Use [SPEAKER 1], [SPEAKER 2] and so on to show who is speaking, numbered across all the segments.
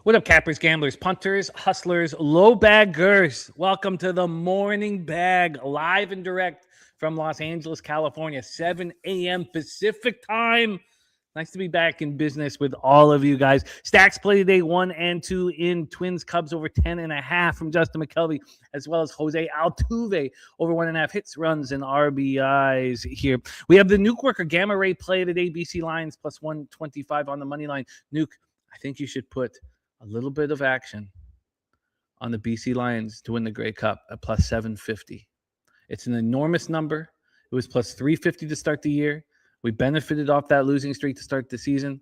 [SPEAKER 1] What up, cappers, gamblers, punters, hustlers, low baggers? Welcome to the Morning Bag, live and direct from Los Angeles, California, 7 a.m. Pacific time. Nice to be back in business with all of you guys. Stacks play today, 1 and 2 in Twins Cubs over 10.5 from Justin McKelvey, as well as Jose Altuve over 1.5 hits, runs, and RBIs here. We have the Nuke Worker Gamma Ray play today, BC Lions plus 125 on the money line. Nuke, I think you should put a little bit of action on the BC Lions to win the Grey Cup at plus 750. It's an enormous number. It was plus 350 to start the year. We benefited off that losing streak to start the season.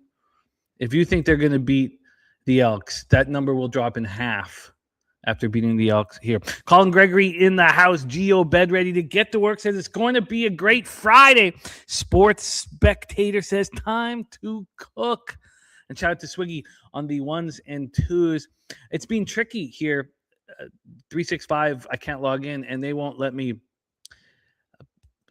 [SPEAKER 1] If you think they're going to beat the Elks, that number will drop in half after beating the Elks here. Colin Gregory in the house. Geo Bed ready to get to work. Says it's going to be a great Friday. Sports Spectator says time to cook. And shout out to Swiggy on the ones and twos. It's been tricky here. 365, I can't log in, and they won't let me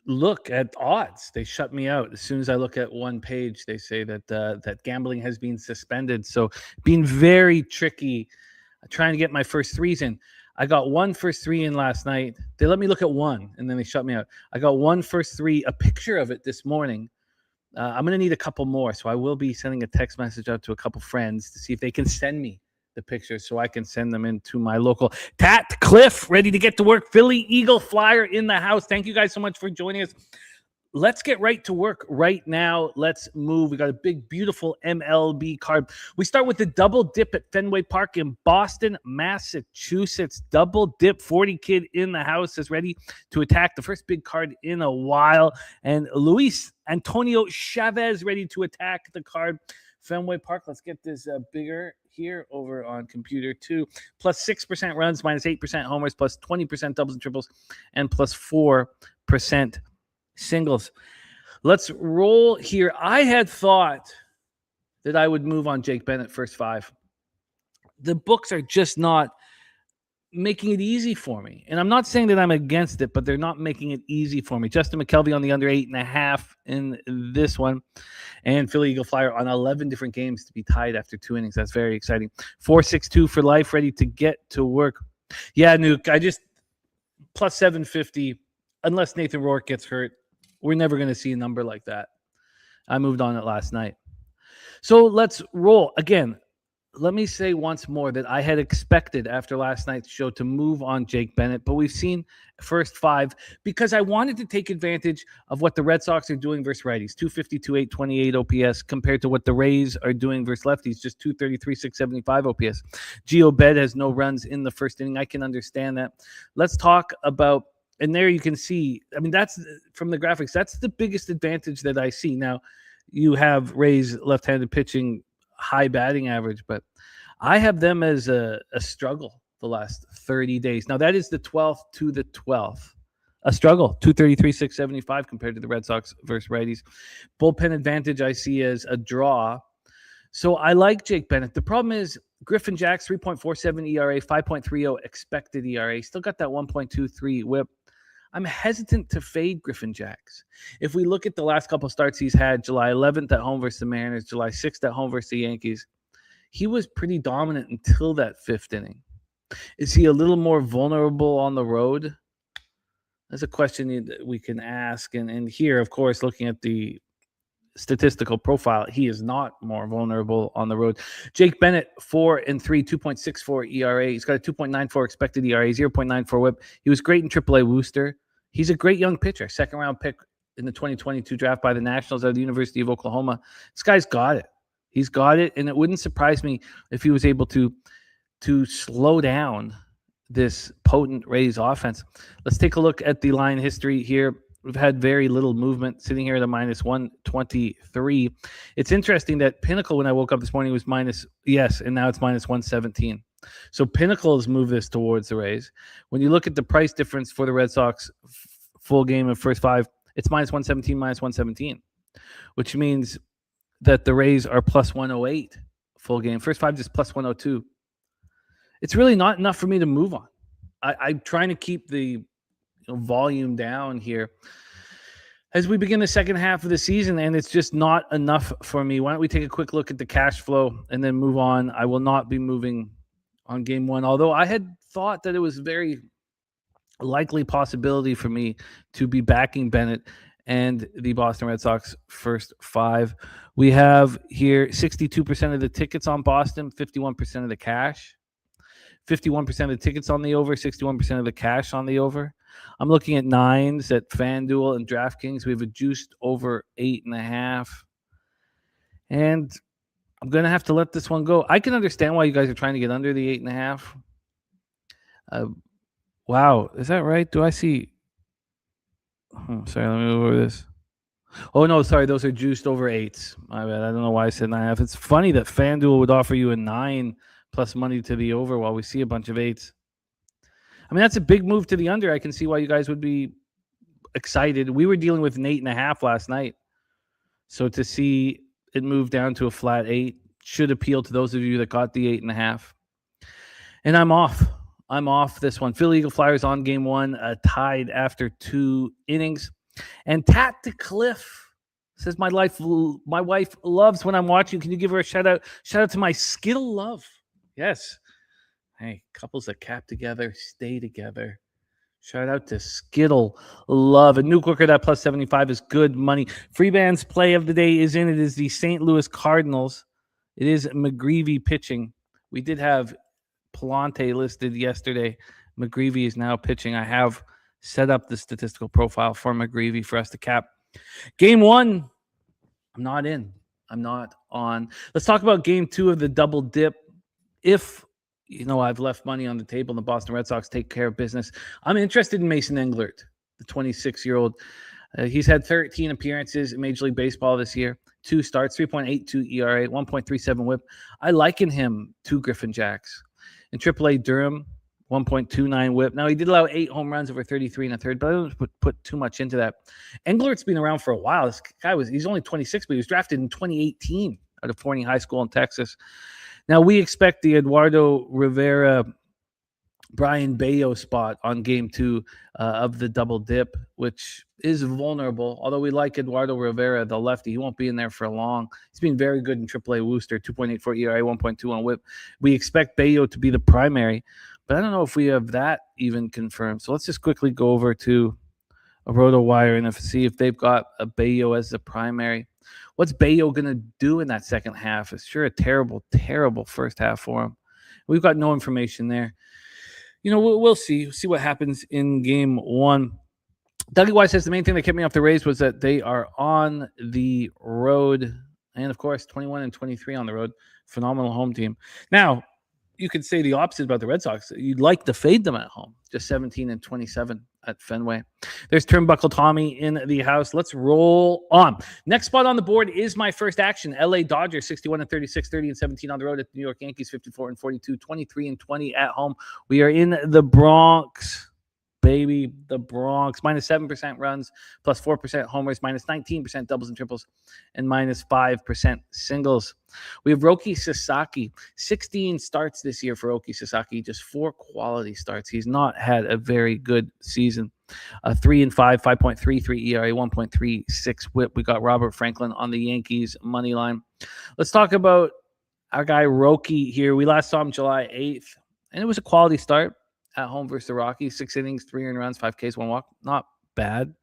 [SPEAKER 1] look at odds. They shut me out. As soon as I look at one page, they say that that gambling has been suspended. So being very tricky trying to get my first threes in. I got one first three in last night. They let me look at one, and then they shut me out. I got one first three, a picture of it this morning. I'm going to need a couple more, so I will be sending a text message out to a couple friends to see if they can send me the pictures so I can send them into my local. Tat Cliff, ready to get to work. Philly Eagle Flyer in the house. Thank you guys so much for joining us. Let's get right to work right now. Let's move. We got a big, beautiful MLB card. We start with the double dip at Fenway Park in Boston, Massachusetts. Double dip. 40 Kid in the house is ready to attack the first big card in a while. And Luis Antonio Chavez ready to attack the card. Fenway Park. Let's get this bigger here over on computer 2. Plus 6% runs, minus 8% homers, plus 20% doubles and triples, and plus 4% singles. Let's roll here. I had thought that I would move on Jake Bennett first 5. The books are just not making it easy for me. And I'm not saying that I'm against it, but they're not making it easy for me. Justin McKelvey on the under 8.5 in this one. And Philly Eagle Flyer on 11 different games to be tied after 2 innings. That's very exciting. 4-6-2 for life, ready to get to work. Yeah, Nuke, I just plus 750. Unless Nathan Rourke gets hurt, we're never going to see a number like that. I moved on it last night. So let's roll. Again, let me say once more that I had expected after last night's show to move on Jake Bennett, but we've seen first 5 because I wanted to take advantage of what the Red Sox are doing versus righties. 250, 28, 28 OPS compared to what the Rays are doing versus lefties, just 233, 675 OPS. Geo Bed has no runs in the first inning. I can understand that. Let's talk about, and there you can see, I mean, that's from the graphics, that's the biggest advantage that I see. Now, you have Rays left-handed pitching, high batting average, but I have them as a struggle the last 30 days. Now, that is the 12th to the 12th. A struggle, 233, 675 compared to the Red Sox versus righties. Bullpen advantage I see as a draw. So I like Jake Bennett. The problem is Griffin Jack's 3.47 ERA, 5.30 expected ERA. Still got that 1.23 whip. I'm hesitant to fade Griffin Jacks. If we look at the last couple starts he's had, July 11th at home versus the Mariners, July 6th at home versus the Yankees, he was pretty dominant until that 5th inning. Is he a little more vulnerable on the road? That's a question that we can ask. And here, of course, looking at the statistical profile, he is not more vulnerable on the road. Jake Bennett, 4-3, 2.64 ERA. He's got a 2.94 expected ERA, 0.94 whip. He was great in AAA Worcester. He's a great young pitcher, second-round pick in the 2022 draft by the Nationals out of the University of Oklahoma. This guy's got it. He's got it, and it wouldn't surprise me if he was able to slow down this potent Rays offense. Let's take a look at the line history here. We've had very little movement, sitting here at a minus 123. It's interesting that Pinnacle, when I woke up this morning, was and now it's minus 117. So Pinnacle has moved this towards the Rays. When you look at the price difference for the Red Sox full game of first 5, it's minus 117, minus 117, which means that the Rays are plus 108 full game. First 5 just plus 102. It's really not enough for me to move on. I'm trying to keep the volume down here. as we begin the second half of the season, and it's just not enough for me. Why don't we take a quick look at the cash flow and then move on? I will not be moving on game one, although I had thought that it was very likely possibility for me to be backing Bennett and the Boston Red Sox first five. We have here 62% of the tickets on Boston, 51% of the cash, 51% of the tickets on the over, 61% of the cash on the over. I'm looking at nines at FanDuel and DraftKings. We have a juiced over 8.5. And I'm going to have to let this one go. I can understand why you guys are trying to get under the 8.5. Wow. Is that right? Do I see? Sorry, let me move over this. Oh, no, sorry. Those are juiced over 8s. My bad. I don't know why I said 9.5. It's funny that FanDuel would offer you a 9 plus money to the over while we see a bunch of 8s. I mean, that's a big move to the under. I can see why you guys would be excited. We were dealing with an 8.5 last night. So to see it move down to a flat 8 should appeal to those of you that got the 8.5. And I'm off. I'm off this one. Philly Eagle Flyers on game one, tied after 2 innings. And Tat to Cliff says, my wife loves when I'm watching. Can you give her a shout out? Shout out to my Skittle love. Yes. Hey, couples that cap together, stay together. Shout out to Skittle love. A new quicker that plus 75 is good money. Freebands play of the day is in. It is the St. Louis Cardinals. It is McGreevy pitching. We did have Palante listed yesterday. McGreevy is now pitching. I have set up the statistical profile for McGreevy for us to cap. Game one, I'm not in. I'm not on. Let's talk about game 2 of the double dip. If I've left money on the table and the Boston Red Sox take care of business, I'm interested in Mason Englert, the 26-year-old. He's had 13 appearances in Major League Baseball this year, 2 starts, 3.82 ERA, 1.37 whip. I liken him to Griffin Jacks. In AAA Durham, 1.29 whip. Now, he did allow 8 home runs over 33 and a third, but I don't put too much into that. Englert's been around for a while. This guy he's only 26, but he was drafted in 2018 out of Forney High School in Texas. Now, we expect the Eduardo Rivera, Brian Bayo spot on game 2 of the double dip, which is vulnerable. Although we like Eduardo Rivera, the lefty, he won't be in there for long. He's been very good in AAA Worcester, 2.84 ERA, 1.2 on whip. We expect Bayo to be the primary, but I don't know if we have that even confirmed. So let's just quickly go over to a RotoWire and see if they've got a Bayo as the primary. What's Bayo going to do in that second half? It's sure a terrible, terrible first half for him. We've got no information there. We'll see what happens in game 1. Dougie White says the main thing that kept me off the Rays was that they are on the road. And, of course, 21-23 on the road. Phenomenal home team. Now, you could say the opposite about the Red Sox. You'd like to fade them at home. Just 17-27 at Fenway. There's Turnbuckle Tommy in the house. Let's roll on. Next spot on the board is my first action. LA Dodgers 61-36, 30-17 on the road at the New York Yankees 54-42, 23-20 at home. We are in the Bronx, baby. The Bronx. -7% runs, +4% homers, -19% doubles and triples, and -5% singles. We have Roki Sasaki, 16 starts this year for Roki Sasaki, just 4 quality starts. He's not had a very good season. 3-5, 5.33 ERA, 1.36 whip. We got Robert Franklin on the Yankees money line. Let's talk about our guy Roki here. We last saw him July 8th, and it was a quality start at home versus the Rockies. 6 innings, 3 earned runs, 5 Ks, 1 walk. Not bad.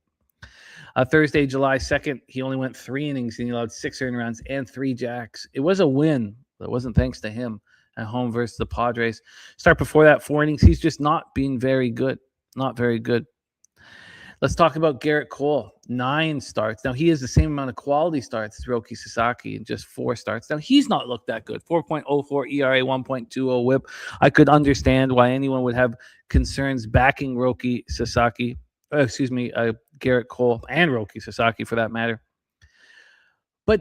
[SPEAKER 1] Thursday, July 2nd, he only went 3 innings and he allowed 6 earned runs and 3 jacks. It was a win, but it wasn't thanks to him at home versus the Padres. Start before that, 4 innings. He's just not been very good. Not very good. Let's talk about Garrett Cole. 9 starts. Now, he has the same amount of quality starts as Roki Sasaki in just 4 starts. Now, he's not looked that good. 4.04 ERA, 1.20 whip. I could understand why anyone would have concerns backing Roki Sasaki. Garrett Cole and Roki Sasaki for that matter. But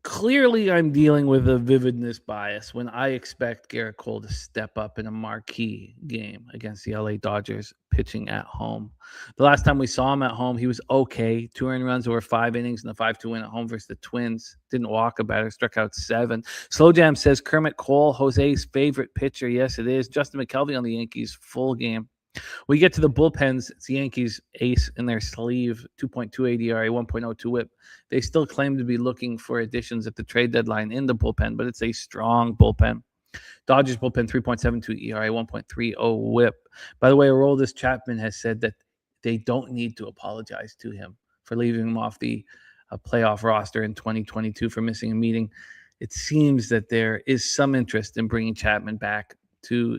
[SPEAKER 1] clearly I'm dealing with a vividness bias when I expect Garrett Cole to step up in a marquee game against the LA Dodgers pitching at home. The last time we saw him at home, he was okay. 2 earned runs over 5 innings and a 5-2 win at home versus the Twins. Didn't walk a batter, struck out 7. Slow Jam says Kermit Cole, Jose's favorite pitcher. Yes, it is. Justin McKelvey on the Yankees, full game. We get to the bullpens. It's the Yankees ace in their sleeve, 2.28 ERA, 1.02 whip. They still claim to be looking for additions at the trade deadline in the bullpen, but it's a strong bullpen. Dodgers bullpen, 3.72 ERA, 1.30 whip. By the way, Aroldis Chapman has said that they don't need to apologize to him for leaving him off the playoff roster in 2022 for missing a meeting. It seems that there is some interest in bringing Chapman back to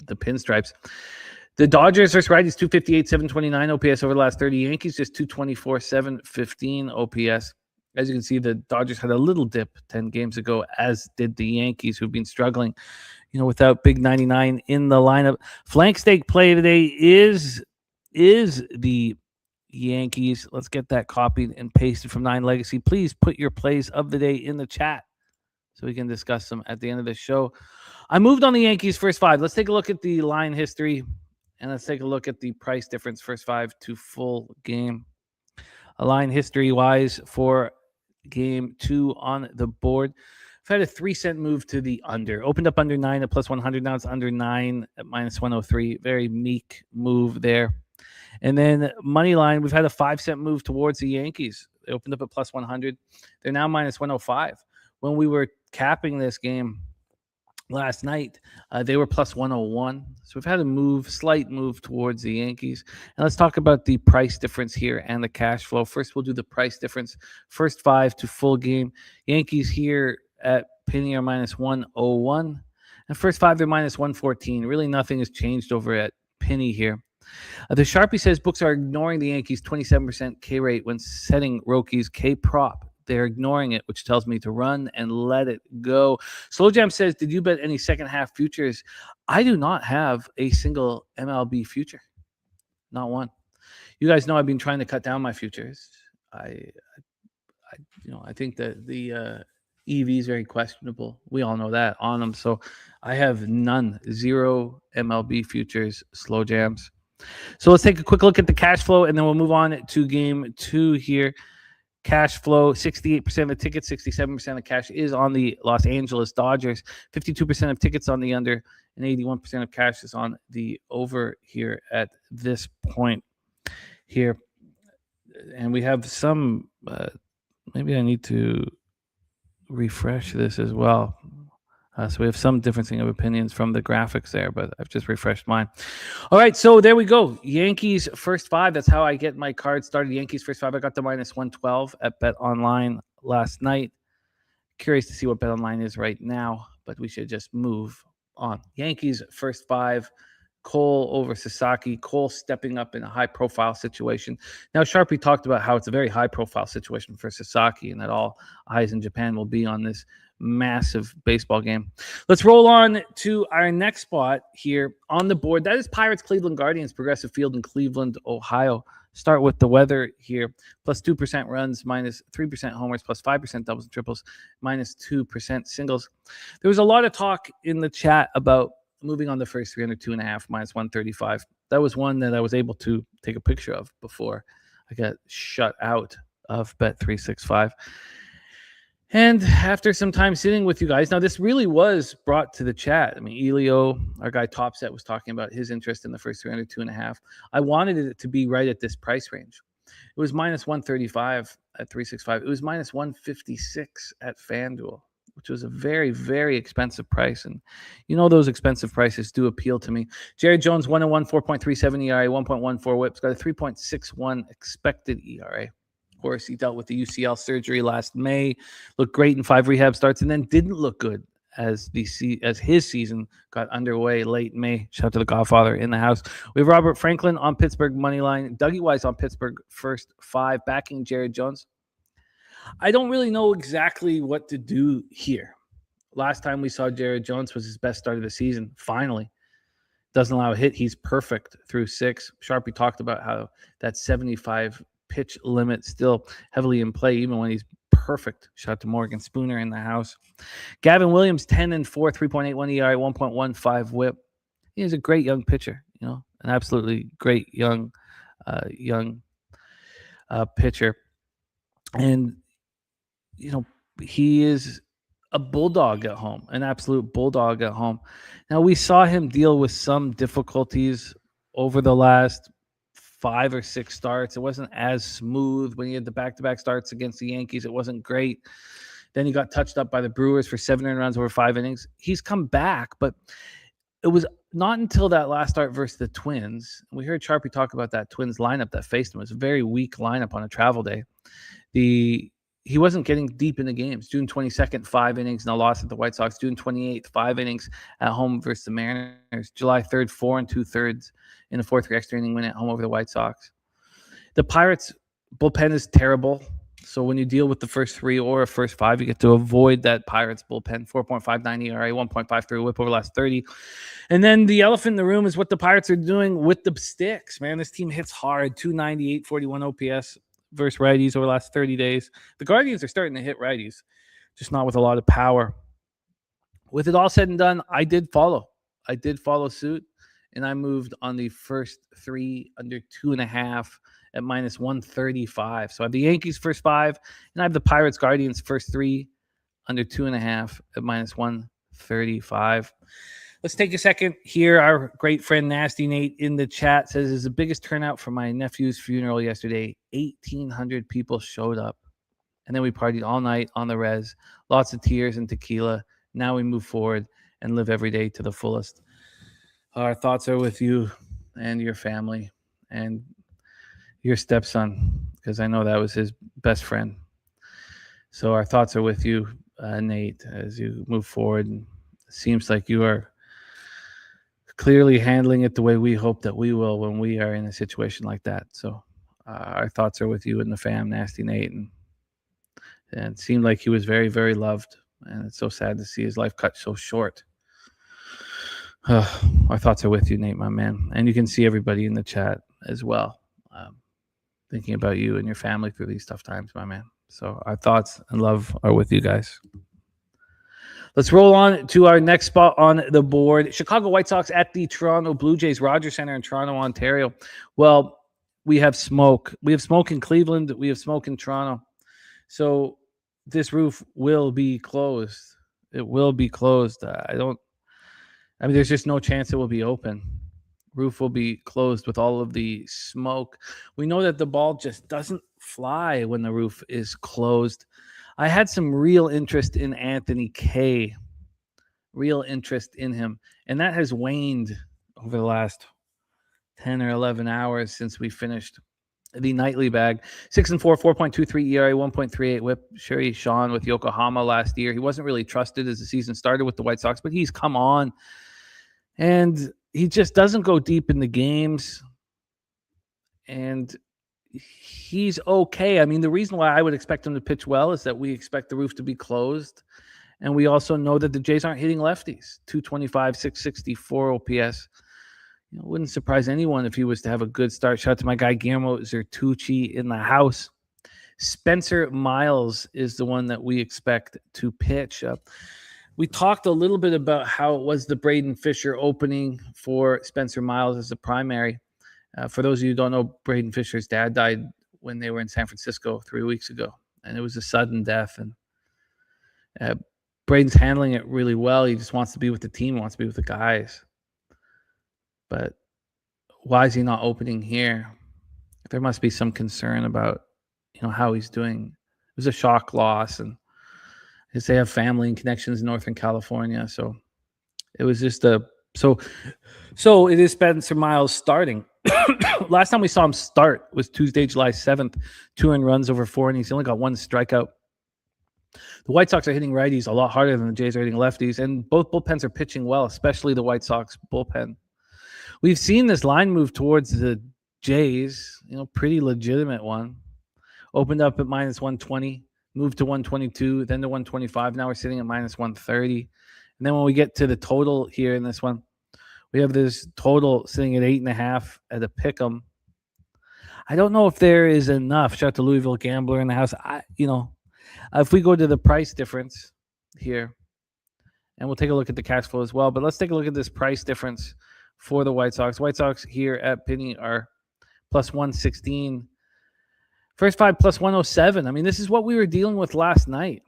[SPEAKER 1] the pinstripes. The Dodgers versus righties, 258, 729 OPS over the last 30. Yankees just 224, 715 OPS. As you can see, the Dodgers had a little dip 10 games ago, as did the Yankees, who've been struggling, without Big 99 in the lineup. Flank stake play today is the Yankees. Let's get that copied and pasted from Nine Legacy. Please put your plays of the day in the chat so we can discuss them at the end of the show. I moved on the Yankees first five. Let's take a look at the line history, and let's take a look at the price difference first five to full game. A line history-wise for game 2 on the board. I've had a 3-cent move to the under. Opened up under 9 at plus 100. Now it's under 9 at minus 103. Very meek move there. And then money line, we've had a 5-cent move towards the Yankees. They opened up at plus 100. They're now minus 105. When we were capping this game last night, they were plus 101. So we've had a slight move towards the Yankees. And let's talk about the price difference here and the cash flow. First, we'll do the price difference. First five to full game. Yankees here at penny are minus 101. And first five, they're minus 114. Really nothing has changed over at penny here. The Sharpie says books are ignoring the Yankees' 27% K rate when setting Rockies K prop. They're ignoring it, which tells me to run and let it go. Slow Jam says, did you bet any second half futures? I do not have a single MLB future. Not one. You guys know I've been trying to cut down my futures. I think that the EV is very questionable. We all know that on them. So I have none. 0 MLB futures, Slow Jams. So let's take a quick look at the cash flow, and then we'll move on to game 2 here. Cash flow, 68% of the tickets, 67% of the cash is on the Los Angeles Dodgers, 52% of tickets on the under, and 81% of cash is on the over here at this point here. And we have some, maybe I need to refresh this as well. So we have some differencing of opinions from the graphics there, but I've just refreshed mine. All right, so there we go. Yankees first five. That's how I get my card started. Yankees first five. I got the minus 112 at Bet Online last night. Curious to see what Bet Online is right now, but we should just move on. Yankees first five. Cole over Sasaki. Cole stepping up in a high-profile situation. Now, Sharpie talked about how it's a very high-profile situation for Sasaki and that all eyes in Japan will be on this massive baseball game. Let's roll on to our next spot here on the board. That is Pirates, Cleveland Guardians, Progressive Field in Cleveland, Ohio. Start with the weather here. Plus 2% runs, minus 3% homers, plus 5% doubles and triples, minus 2% singles. There was a lot of talk in the chat about moving on the first 300, 2.5, minus 135. That was one that I was able to take a picture of before I got shut out of Bet365. And after some time sitting with you guys, now this really was brought to the chat. I mean, Elio, our guy Topset, was talking about his interest in the first 300, 2.5. I wanted it to be right at this price range. It was minus 135 at 365. It was minus 156 at FanDuel, which was a very, very expensive price. And those expensive prices do appeal to me. Jared Jones, 1-1, 4.37 ERA, 1.14 whips, got a 3.61 expected ERA. Of course, he dealt with the UCL surgery last May, looked great in 5 rehab starts, and then didn't look good as his season got underway late May. Shout out to the Godfather in the house. We have Robert Franklin on Pittsburgh money line, Dougie Wise on Pittsburgh first 5, backing Jared Jones. I don't really know exactly what to do here. Last time we saw Jared Jones was his best start of the season. Finally, doesn't allow a hit. He's perfect through 6. Sharpie talked about how that 75 pitch limit still heavily in play, even when he's perfect. Shout out to Morgan Spooner in the house. Gavin Williams, 10-4, 3.81 ERA, 1.15 whip. He's a great young pitcher, an absolutely great young pitcher. And, he is a bulldog at home, an absolute bulldog at home. Now, we saw him deal with some difficulties over the last 5 or 6 starts. It wasn't as smooth when he had the back-to-back starts against the Yankees. It wasn't great. Then he got touched up by the Brewers for 7 earned runs over 5 innings. He's come back, but it was not until that last start versus the Twins. We heard Sharpie talk about that Twins lineup that faced him. It was a very weak lineup on a travel day. He wasn't getting deep in the games. June 22nd, 5 innings and a loss at the White Sox. June 28th, 5 innings at home versus the Mariners. July 3rd, 4 2/3 in a 4-3 extra inning win at home over the White Sox. The Pirates bullpen is terrible. So when you deal with the first 3 or a first 5, you get to avoid that Pirates bullpen. 4.59 ERA, 1.53 whip over the last 30. And then the elephant in the room is what the Pirates are doing with the sticks. Man, this team hits hard. 298, 41 OPS versus righties over the last 30 days. The Guardians are starting to hit righties, just not with a lot of power. With it all said and done, I did follow suit, and I moved on the first 3 under 2.5 at minus 135. So I have the Yankees first 5, and I have the Pirates Guardians first 3 under 2.5 at minus 135. Let's take a second here. Our great friend Nasty Nate in the chat says, "Is the biggest turnout for my nephew's funeral yesterday. 1,800 people showed up. And then we partied all night on the res. Lots of tears and tequila. Now we move forward and live every day to the fullest." Our thoughts are with you and your family and your stepson, because I know that was his best friend. So our thoughts are with you, Nate, as you move forward. And it seems like you are clearly handling it the way we hope that we will when we are in a situation like that. So our thoughts are with you and the fam, Nasty Nate. And it seemed like he was very, very loved. And it's so sad to see his life cut so short. Our thoughts are with you, Nate, my man. And you can see everybody in the chat as well, thinking about you and your family through these tough times, my man. So our thoughts and love are with you guys. Let's roll on to our next spot on the board. Chicago White Sox at the Toronto Blue Jays, Rogers Center in Toronto, Ontario. Well, we have smoke. We have smoke in Cleveland. We have smoke in Toronto. So this roof will be closed. It will be closed. There's just no chance it will be open. Roof will be closed with all of the smoke. We know that the ball just doesn't fly when the roof is closed. I had some real interest in Anthony Kay, real interest in him, and that has waned over the last 10 or 11 hours since we finished the nightly bag. 6-4, 4.23 ERA, 1.38 whip. Sherry Sean with Yokohama last year. He wasn't really trusted as the season started with the White Sox, but he's come on, and he just doesn't go deep in the games, and he's okay. I mean, the reason why I would expect him to pitch well is that we expect the roof to be closed, and we also know that the Jays aren't hitting lefties. 225, 664 OPS. It wouldn't surprise anyone if he was to have a good start. Shout out to my guy Guillermo Zertucci in the house. Spencer Miles is the one that we expect to pitch. We talked a little bit about how it was the Braden Fisher opening for Spencer Miles as a primary. For those of you who don't know, Braden Fisher's dad died when they were in San Francisco 3 weeks ago, and it was a sudden death. And Braden's handling it really well. He just wants to be with the team, wants to be with the guys. But why is he not opening here? There must be some concern about, how he's doing. It was a shock loss, and they have family and connections in Northern California. So it was just so it is Spencer Miles starting. Last time we saw him start was Tuesday, July 7th, 2 earned runs over 4 innings. He only got 1 strikeout. The White Sox are hitting righties a lot harder than the Jays are hitting lefties, and both bullpens are pitching well, especially the White Sox bullpen. We've seen this line move towards the Jays, pretty legitimate one. Opened up at minus 120, moved to 122, then to 125. Now we're sitting at minus 130. And then when we get to the total here in this one, we have this total sitting at 8.5 at a pick'em. I don't know if there is enough. Shout out to Louisville Gambler in the house. If we go to the price difference here, and we'll take a look at the cash flow as well, but let's take a look at this price difference for the White Sox. White Sox here at Penny are plus 116. First 5 plus 107. I mean, this is what we were dealing with last night.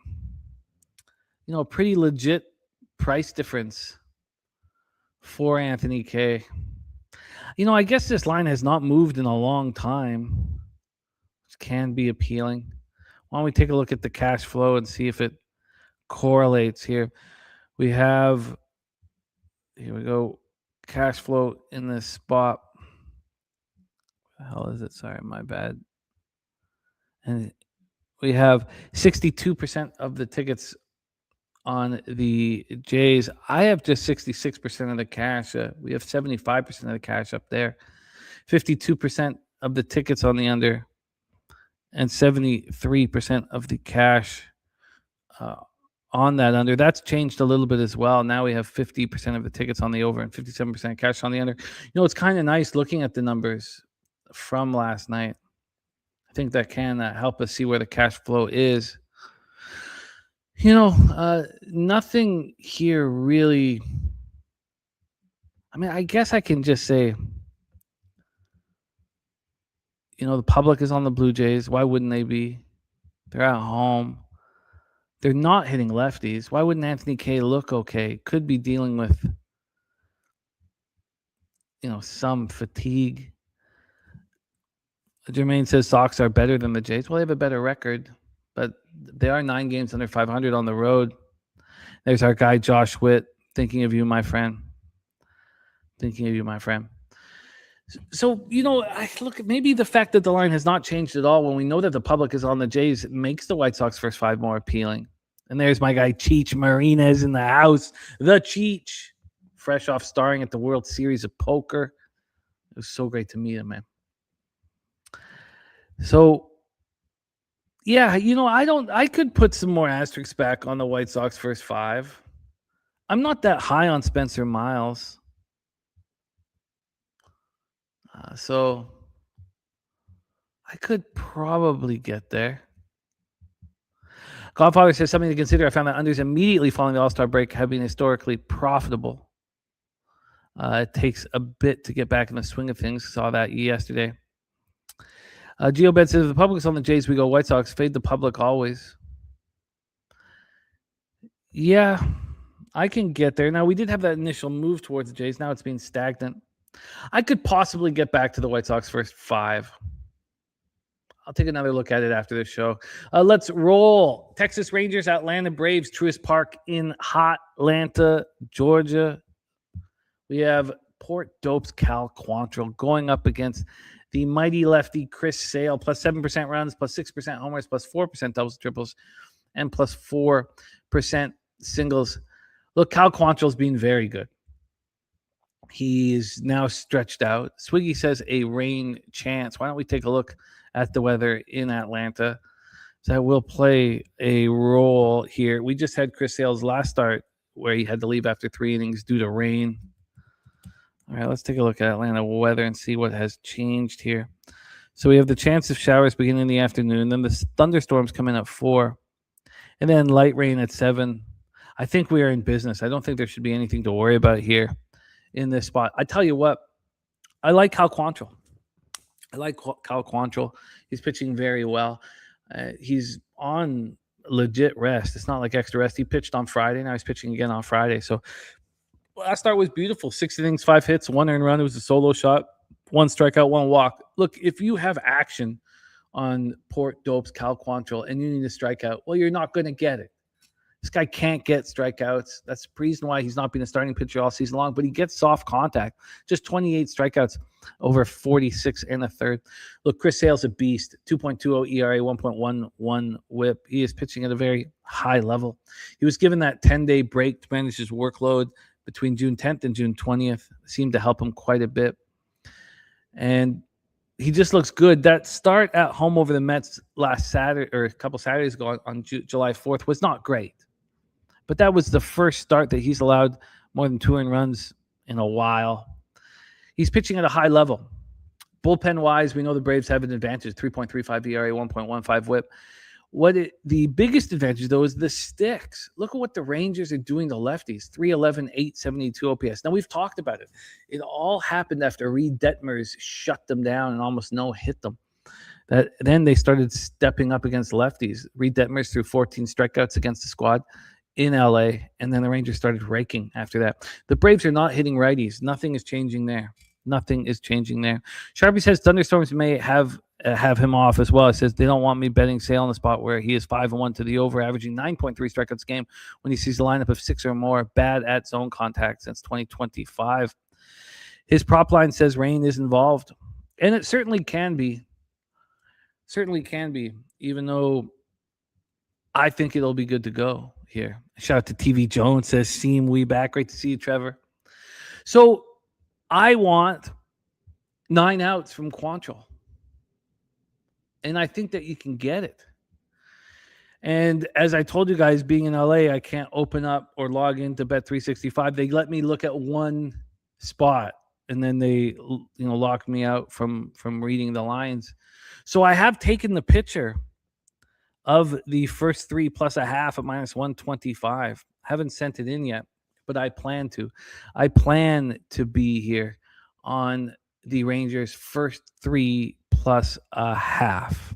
[SPEAKER 1] A pretty legit price difference for Anthony Kay. I guess this line has not moved in a long time, which can be appealing. Why don't we take a look at the cash flow and see if it correlates here? Here we go, cash flow in this spot. What the hell is it? Sorry, my bad. And we have 62% of the tickets on the Jays. I have just 66% of the cash. We have 75% of the cash up there. 52% of the tickets on the under, and 73% of the cash on that under. That's changed a little bit as well. Now we have 50% of the tickets on the over and 57% cash on the under. It's kind of nice looking at the numbers from last night. I think that can help us see where the cash flow is. Nothing here really. I mean, I guess I can just say, the public is on the Blue Jays. Why wouldn't they be? They're at home. They're not hitting lefties. Why wouldn't Anthony Kay look okay? Could be dealing with, some fatigue. Jermaine says Sox are better than the Jays. Well, they have a better record, but they are 9 games under 500 on the road. There's our guy, Josh Witt. Thinking of you, my friend. So, I look at maybe the fact that the line has not changed at all when we know that the public is on the Jays, it makes the White Sox first 5 more appealing. And there's my guy, Cheech Marina's in the house. The Cheech, fresh off starring at the World Series of Poker. It was so great to meet him, man. So, yeah, I could put some more asterisks back on the White Sox first 5. I'm not that high on Spencer Miles. So I could probably get there. Godfather says something to consider. I found that unders immediately following the All-Star break have been historically profitable. It takes a bit to get back in the swing of things. Saw that yesterday. GeoBed says, if the public's on the Jays, we go White Sox. Fade the public always. Yeah, I can get there. Now, we did have that initial move towards the Jays. Now it's been stagnant. I could possibly get back to the White Sox first 5. I'll take another look at it after this show. Let's roll. Texas Rangers, Atlanta Braves, Truist Park in Hotlanta, Georgia. We have Port Dope's Cal Quantrill going up against the mighty lefty Chris Sale, plus 7% runs, plus 6% homers, plus 4% doubles, triples, and plus 4% singles. Look, Cal Quantrill's been very good. He's now stretched out. Swiggy says a rain chance. Why don't we take a look at the weather in Atlanta? So that will play a role here. We just had Chris Sale's last start where he had to leave after 3 innings due to rain. All right, let's take a look at Atlanta weather and see what has changed here. So we have the chance of showers beginning in the afternoon. Then the thunderstorms come in at 4. And then light rain at 7. I think we are in business. I don't think there should be anything to worry about here in this spot. I tell you what, I like Cal Quantrill. He's pitching very well. He's on legit rest. It's not like extra rest. He pitched on Friday. Now he's pitching again on Friday. So last start was beautiful. 6 innings, 5 hits, 1 earned run. It was a solo shot, 1 strikeout, 1 walk. Look, if you have action on Port Dope's Cal Quantrill and you need a strikeout, well, you're not going to get it. This guy can't get strikeouts. That's the reason why he's not been a starting pitcher all season long, but he gets soft contact. Just 28 strikeouts over 46 and a third. Look, Chris Sale's a beast. 2.20 ERA, 1.11 whip. He is pitching at a very high level. He was given that 10-day break to manage his workload between June 10th and June 20th. It seemed to help him quite a bit. And he just looks good. That start at home over the Mets last Saturday, or a couple Saturdays ago on July 4th, was not great. But that was the first start that he's allowed more than 2 earned runs in a while. He's pitching at a high level. Bullpen-wise, we know the Braves have an advantage, 3.35 ERA, 1.15 whip. The biggest advantage, though, is the sticks. Look at what the Rangers are doing to lefties, 311, 872 OPS. Now, we've talked about it. It all happened after Reed Detmers shut them down and almost no-hit them. Then they started stepping up against lefties. Reed Detmers threw 14 strikeouts against the squad in LA, and then the Rangers started raking after that. The Braves are not hitting righties. Nothing is changing there. Nothing is changing there. Sharpie says thunderstorms may have him off as well. It says they don't want me betting Sale on the spot where he is 5-1 to the over, averaging 9.3 strikeouts a game when he sees a lineup of 6 or more, bad at zone contact since 2025. His prop line says rain is involved, and it certainly can be. Certainly can be, even though I think it'll be good to go here. Shout out to TV Jones, says, "Seem we back." Great to see you, Trevor. So I want 9 outs from Quantrill. And I think that you can get it. And as I told you guys, being in LA, I can't open up or log into Bet365. They let me look at one spot, and then they lock me out from reading the lines. So I have taken the picture of the first 3 plus a half at -125. Haven't sent it in yet, but I plan to. I plan to be here on the Rangers' first 3 plus a half.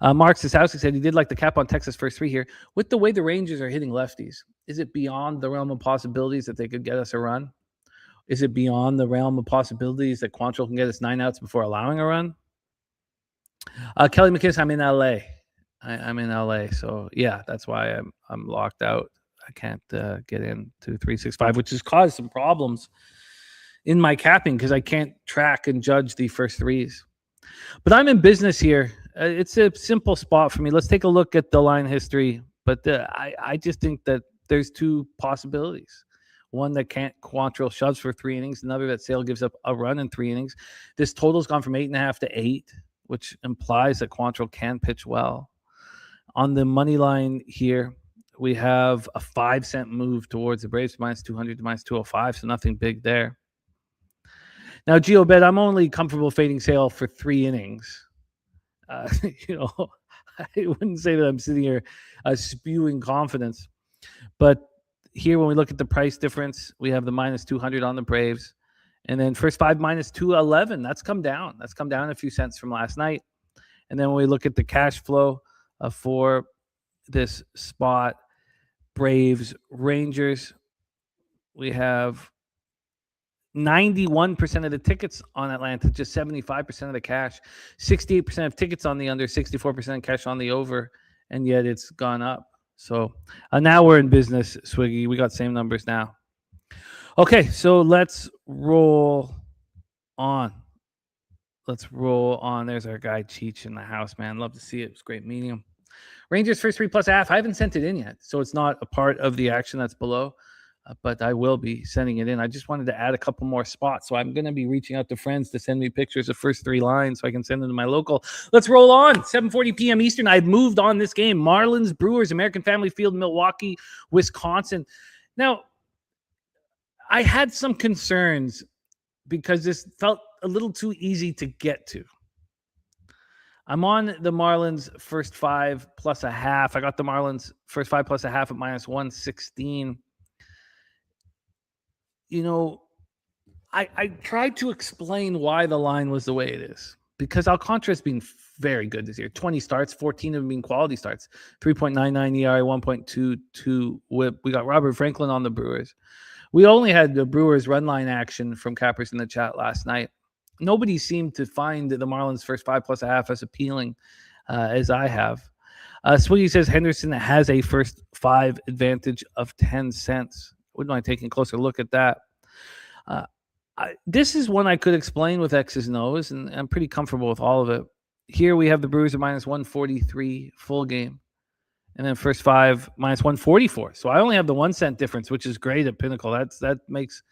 [SPEAKER 1] Mark Sasowski said he did like the cap on Texas first 3 here. With the way the Rangers are hitting lefties, is it beyond the realm of possibilities that they could get us a run? Is it beyond the realm of possibilities that Quantrill can get us 9 outs before allowing a run? Kelly McKinnis, I'm in LA. I'm in LA, so yeah, that's why I'm locked out. I can't get into 365, which has caused some problems in my capping because I can't track and judge the first 3s. But I'm in business here. It's a simple spot for me. Let's take a look at the line history. But I just think that there's 2 possibilities. One that Quantrill shoves for 3 innings. Another that Sale gives up a run in 3 innings. This total's gone from 8.5 to 8, which implies that Quantrill can pitch well. On the money line here, we have a 5-cent move towards the Braves, -200 to -205, so nothing big there. Now, GeoBet, I'm only comfortable fading Sale for 3 innings. I wouldn't say that I'm sitting here spewing confidence. But here, when we look at the price difference, we have the -200 on the Braves. And then first 5 -211. That's come down. That's come down a few cents from last night. And then when we look at the cash flow for this spot, Braves, Rangers, we have 91% of the tickets on Atlanta, just 75% of the cash, 68% of tickets on the under, 64% cash on the over, and yet it's gone up. So now we're in business, Swiggy. We got same numbers now. Okay, so let's roll on. There's our guy Cheech in the house, man. Love to see it. It's great meeting him. Rangers first 3 plus a half. I haven't sent it in yet, so it's not a part of the action that's below. But I will be sending it in. I just wanted to add a couple more spots. So I'm going to be reaching out to friends to send me pictures of first 3 lines so I can send them to my local. Let's roll on. 7:40 p.m. Eastern. I've moved on this game. Marlins, Brewers, American Family Field, Milwaukee, Wisconsin. Now, I had some concerns because this felt a little too easy to get to. I'm on the Marlins first 5 plus a half. I got the Marlins first 5 plus a half at -116. I tried to explain why the line was the way it is because Alcantara's been very good this year. 20 starts, 14 of them being quality starts. 3.99 ERA, 1.22 whip. We got Robert Franklin on the Brewers. We only had the Brewers run line action from Cappers in the chat last night. Nobody seemed to find the Marlins first 5 plus a half as appealing as I have. Swiggy says Henderson has a first 5 advantage of 10 cents. Wouldn't mind taking a closer look at that. This is one I could explain with X's and O's, and I'm pretty comfortable with all of it. Here we have the Brewers at -143 full game, and then first 5 -144. So I only have the 1 cent difference, which is great at Pinnacle. That makes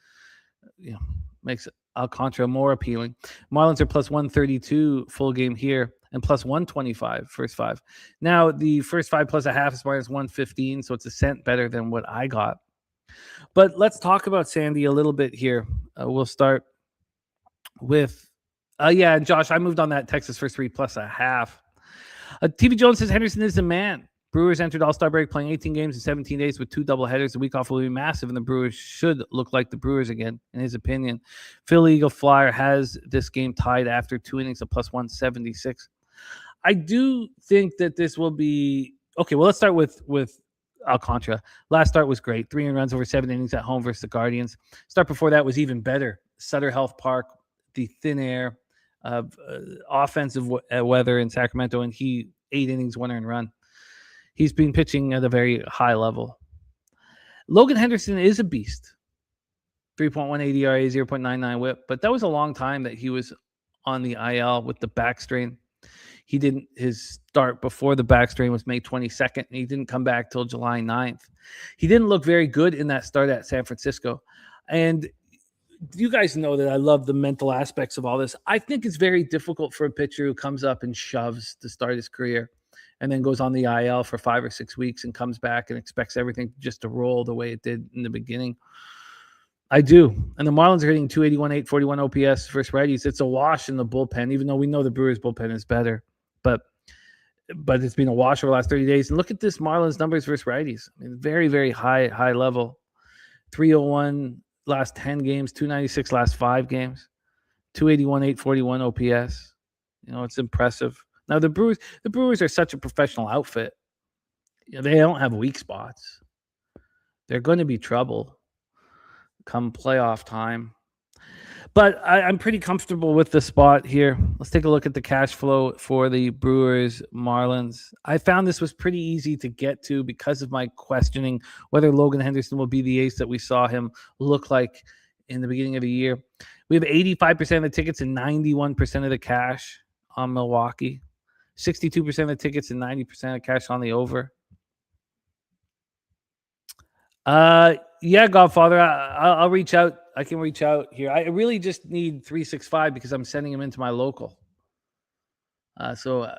[SPEAKER 1] Alcantara more appealing. Marlins are +132 full game here, and +125 first 5. Now the first 5 plus a half is -115, so it's a cent better than what I got. But let's talk about Sandy a little bit here. We'll start with, and Josh, I moved on that Texas first 3 plus a half. TV Jones says Henderson is the man. Brewers entered All-Star break playing 18 games in 17 days with 2 doubleheaders. The week off will be massive, and the Brewers should look like the Brewers again, in his opinion. Philly Eagle Flyer has this game tied after 2 innings of +176. I do think that this will be okay. Well, let's start with Alcantara. Last start was great. 3 runs over 7 innings at home versus the Guardians. Start before that was even better. Sutter Health Park, the thin air of offensive weather in Sacramento, and 8 innings, 1 earned run. He's been pitching at a very high level. Logan Henderson is a beast. 3.18 ERA, 0.99 whip, but that was a long time that he was on the IL with the back strain. His start before the back strain was May 22nd, and he didn't come back till July 9th. He didn't look very good in that start at San Francisco. And you guys know that I love the mental aspects of all this. I think it's very difficult for a pitcher who comes up and shoves to start his career and then goes on the IL for 5 or 6 weeks and comes back and expects everything just to roll the way it did in the beginning. I do. And the Marlins are hitting 281, 841 OPS versus righties. It's a wash in the bullpen, even though we know the Brewers bullpen is better. But it's been a wash over the last 30 days. And look at this Marlins numbers versus righties. I mean, very, very high level. 301 last 10 games, 296 last 5 games, 281, 841 OPS. It's impressive. Now, the Brewers are such a professional outfit. They don't have weak spots. They're going to be trouble come playoff time. But I'm pretty comfortable with the spot here. Let's take a look at the cash flow for the Brewers Marlins. I found this was pretty easy to get to because of my questioning whether Logan Henderson will be the ace that we saw him look like in the beginning of the year. We have 85% of the tickets and 91% of the cash on Milwaukee. 62% of the tickets and 90% of cash on the over. Yeah, Godfather, I'll reach out. I can reach out here. I really just need 365 because I'm sending him into my local. So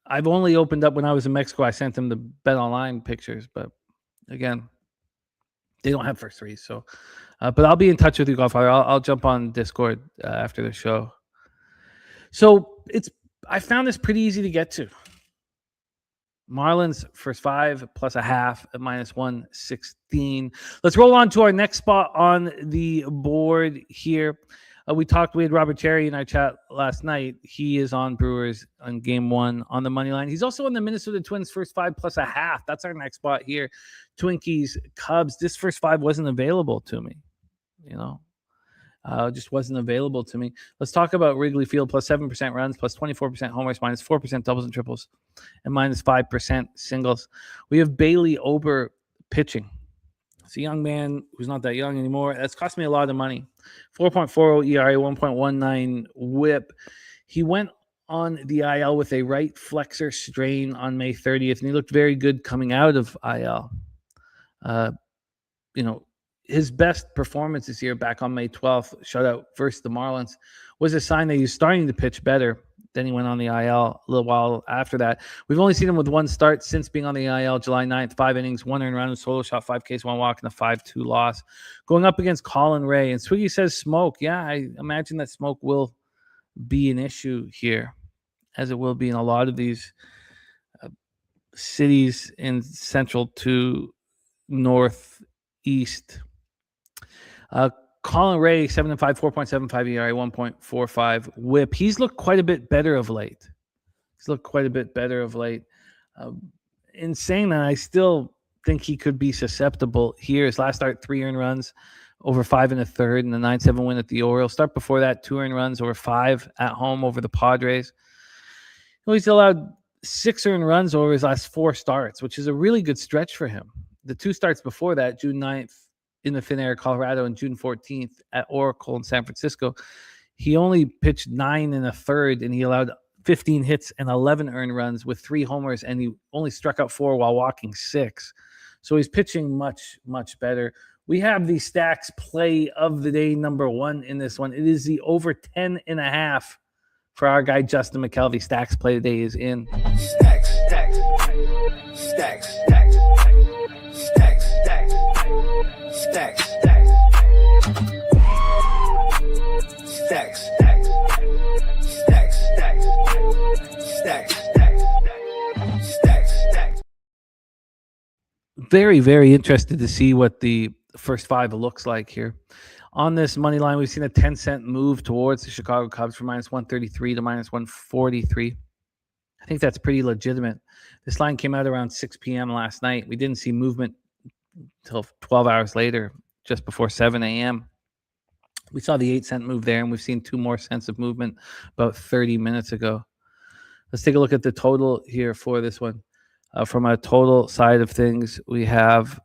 [SPEAKER 1] I've only opened up when I was in Mexico. I sent him the Bet Online pictures, but again, they don't have first threes. So, but I'll be in touch with you, Godfather. I'll jump on Discord after the show. So I found this pretty easy to get to. Marlins first 5 plus a half at -116. Let's roll on to our next spot on the board here. We had Robert Cherry in our chat last night. He is on Brewers on game 1 on the money line. He's also on the Minnesota Twins first 5 plus a half. That's our next spot here. Twinkies, Cubs. This first 5 wasn't available to me. Just wasn't available to me. Let's talk about Wrigley Field plus 7% runs, plus 24% homers, minus 4% doubles and triples, and minus 5% singles. We have Bailey Ober pitching. It's a young man who's not that young anymore. That's cost me a lot of money. 4.40 ERA, 1.19 whip. He went on the IL with a right flexor strain on May 30th, and he looked very good coming out of IL. His best performance this year back on May 12th, shutout versus the Marlins, was a sign that he's starting to pitch better. Then he went on the IL a little while after that. We've only seen him with 1 start since being on the IL July 9th, 5 innings, 1 earned run, solo shot, 5 Ks, 1 walk, and a 5-2 loss. Going up against Colin Ray. And Swiggy says smoke. Yeah, I imagine that smoke will be an issue here, as it will be in a lot of these cities in central to northeast. Colin Ray, 7-5, 4.75 ERA, 1.45 whip. He's looked quite a bit better of late. In saying that, I still think he could be susceptible here. His last start, 3 earned runs, over 5 1/3, and the 9-7 win at the Orioles. Start before that, 2 earned runs, over 5 at home over the Padres. He's allowed 6 earned runs over his last 4 starts, which is a really good stretch for him. The 2 starts before that, June 9th, in the thin air, Colorado, and June 14th at Oracle in San Francisco. He only pitched 9 1/3, and he allowed 15 hits and 11 earned runs with 3 homers, and he only struck out 4 while walking 6. So he's pitching much, much better. We have the Stacks play of the day number 1 in this one. It is the over 10.5 for our guy Justin McKelvey. Stacks play of the day is in. Stacks. Very, very interested to see what the first 5 looks like here. On this money line, we've seen a 10-cent move towards the Chicago Cubs from -133 to -143. I think that's pretty legitimate. This line came out around 6 p.m. last night. We didn't see movement until 12 hours later, just before 7 a.m. We saw the 8-cent move there, and we've seen 2 more cents of movement about 30 minutes ago. Let's take a look at the total here for this one. From a total side of things, we have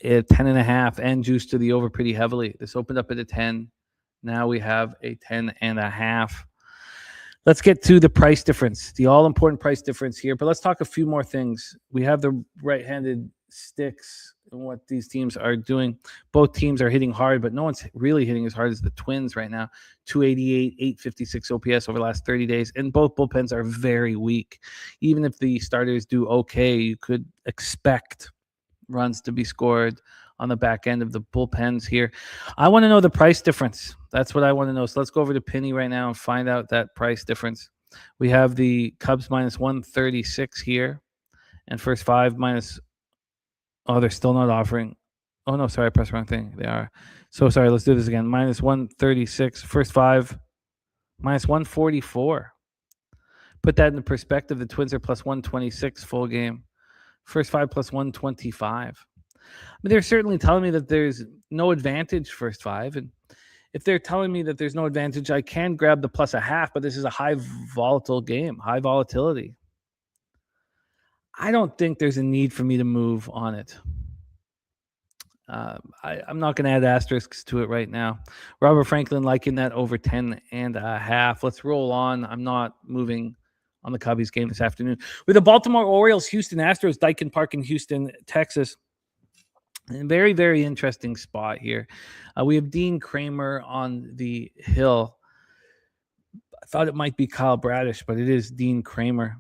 [SPEAKER 1] a 10.5 and juice to the over pretty heavily. This opened up at a 10. Now we have a 10.5. Let's get to the price difference, the all-important price difference here. But let's talk a few more things. We have the right-handed sticks and what these teams are doing. Both teams are hitting hard, but no one's really hitting as hard as the Twins right now. 288, 856 OPS over the last 30 days, and both bullpens are very weak. Even if the starters do okay, you could expect runs to be scored on the back end of the bullpens here. I want to know the price difference. That's what I want to know. So let's go over to Penny right now and find out that price difference. We have the Cubs minus 136 here, and first 5 minus. Oh, they're still not offering. Oh no, sorry, I pressed the wrong thing. They are. So sorry. Let's do this again. Minus 136. First 5 minus 144. Put that into perspective. The Twins are plus 126 full game. First 5 plus 125. But they're certainly telling me that there's no advantage first 5. And if they're telling me that there's no advantage, I can grab the plus a half, but this is a high volatile game, high volatility. I don't think there's a need for me to move on it. I'm not going to add asterisks to it right now. Robert Franklin liking that over 10.5. Let's roll on. I'm not moving on the Cubbies game this afternoon. With the Baltimore Orioles, Houston Astros, Daikin Park in Houston, Texas. A very, very interesting spot here. We have Dean Kramer on the hill. I thought it might be Kyle Bradish, but it is Dean Kramer.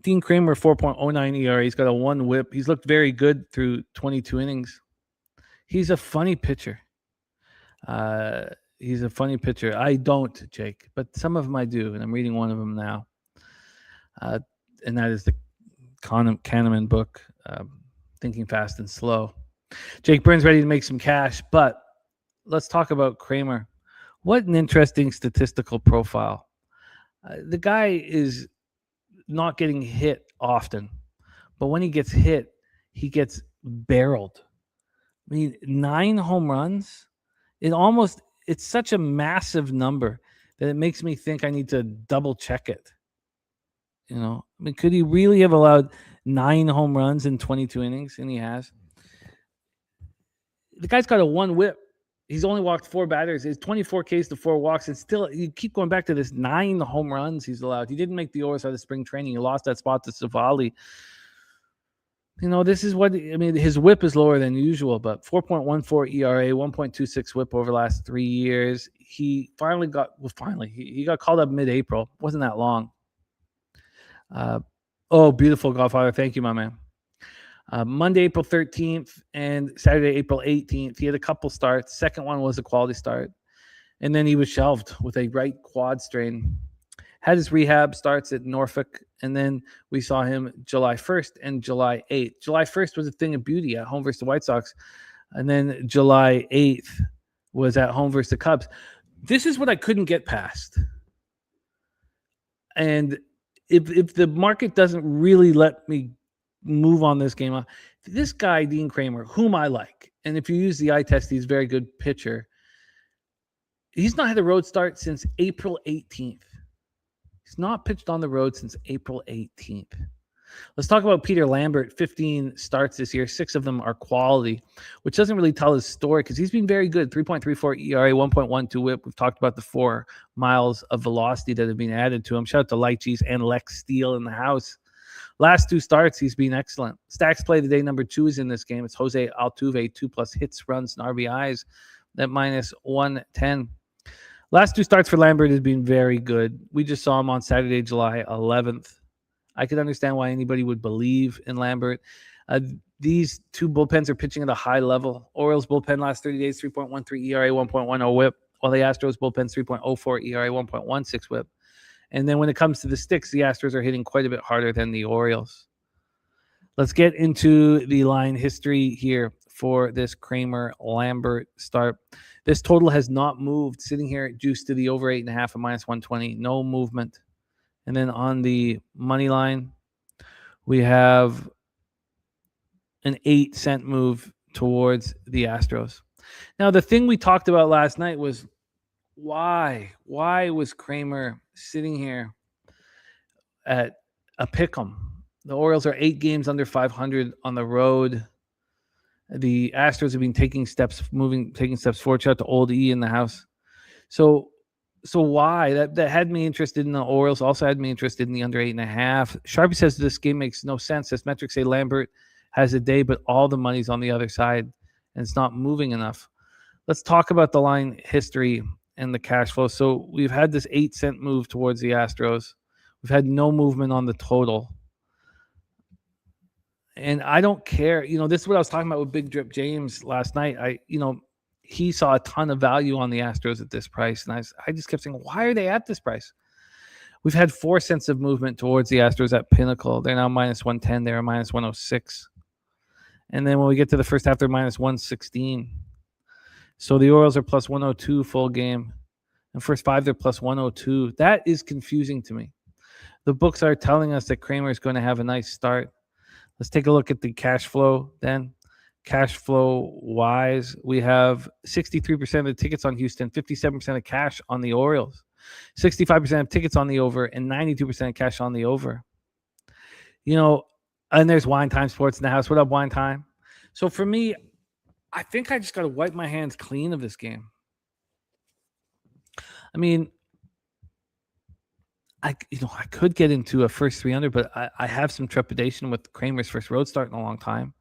[SPEAKER 1] Dean Kramer, 4.09 ERA. He's got a 1 whip. He's looked very good through 22 innings. He's a funny pitcher. He's a funny pitcher. I don't, Jake, but some of them I do, and I'm reading one of them now. And that is the Kahneman book, Thinking Fast and Slow. Jake Burns ready to make some cash, but let's talk about Kramer. What an interesting statistical profile. The guy is not getting hit often, but when he gets hit, he gets barreled. I mean, 9 home runs. It's such a massive number that it makes me think I need to double check it. You know, I mean, could he really have allowed 9 home runs in 22 innings? And he has. The guy's got a 1 whip. He's only walked 4 batters. It's 24 Ks to 4 walks. And still, you keep going back to this 9 home runs he's allowed. He didn't make the Orioles out of spring training. He lost that spot to Savali. You know, this is what, I mean, his whip is lower than usual, but 4.14 ERA, 1.26 whip over the last 3 years. He finally got called up mid-April. Wasn't that long. Beautiful, Godfather. Thank you, my man. Monday, April 13th and Saturday, April 18th. He had a couple starts. Second one was a quality start. And then he was shelved with a right quad strain. Had his rehab starts at Norfolk. And then we saw him July 1st and July 8th. July 1st was a thing of beauty at home versus the White Sox. And then July 8th was at home versus the Cubs. This is what I couldn't get past. And if the market doesn't really let me move on this game, this guy, Dean Kramer, whom I like, and if you use the eye test, he's a very good pitcher. He's not had a road start since April 18th. He's not pitched on the road since April 18th. Let's talk about Peter Lambert. 15 starts this year. 6 of them are quality, which doesn't really tell his story because he's been very good. 3.34 ERA, 1.12 whip. We've talked about the 4 miles of velocity that have been added to him. Shout out to Light Cheese and Lex Steele in the house. Last 2 starts, he's been excellent. Stacks play the day number 2 is in this game. It's Jose Altuve, 2+ hits, runs, and RBIs at minus 110. Last 2 starts for Lambert has been very good. We just saw him on Saturday, July 11th. I could understand why anybody would believe in Lambert. These 2 bullpens are pitching at a high level. Orioles bullpen last 30 days, 3.13 ERA, 1.10 whip, while the Astros bullpen 3.04 ERA, 1.16 whip. And then when it comes to the sticks, the Astros are hitting quite a bit harder than the Orioles. Let's get into the line history here for this Kramer-Lambert start. This total has not moved, sitting here at juice to the over 8.5 at minus 120. No movement. And then on the money line, we have an 8-cent move towards the Astros. Now, the thing we talked about last night was why was Kramer sitting here at a pick'em? The Orioles are 8 games under 500 on the road. The Astros have been taking steps forward. Shout out to Old E in the house. So why? That had me interested in the Orioles. Also had me interested in the under 8.5. Sharpie says this game makes no sense. As metrics say, Lambert has a day, but all the money's on the other side, and it's not moving enough. Let's talk about the line history and the cash flow. So we've had this 8-cent move towards the Astros. We've had no movement on the total. And I don't care. This is what I was talking about with Big Drip James last night. He saw a ton of value on the Astros at this price. And I just kept saying, why are they at this price? We've had 4 cents of movement towards the Astros at Pinnacle. They're now minus 110. They're minus 106. And then when we get to the first half, they're minus 116. So the Orioles are plus 102 full game. And first 5, they're plus 102. That is confusing to me. The books are telling us that Kramer is going to have a nice start. Let's take a look at the cash flow then. Cash flow wise, we have 63% of the tickets on Houston, 57% of cash on the Orioles, 65% of tickets on the over, and 92% of cash on the over. And there's Wine Time Sports in the house. What up, Wine Time? So for me, I think I just got to wipe my hands clean of this game. I mean, I could get into a first 3 under, but I have some trepidation with Kramer's first road start in a long time.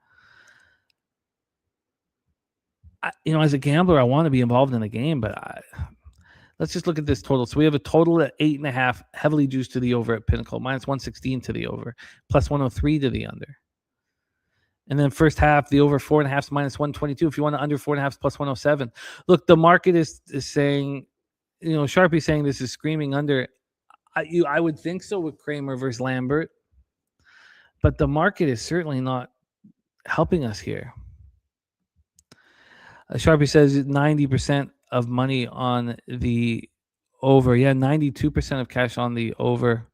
[SPEAKER 1] As a gambler, I want to be involved in the game, but let's just look at this total. So we have a total at 8.5, heavily juiced to the over at Pinnacle, minus 116 to the over, plus 103 to the under. And then first half, the over 4.5 is minus 122. If you want to under 4.5, it's plus 107. Look, the market is saying, Sharpie saying this is screaming under. I would think so with Kramer versus Lambert, but the market is certainly not helping us here. Sharpie says 90% of money on the over. Yeah, 92% of cash on the over.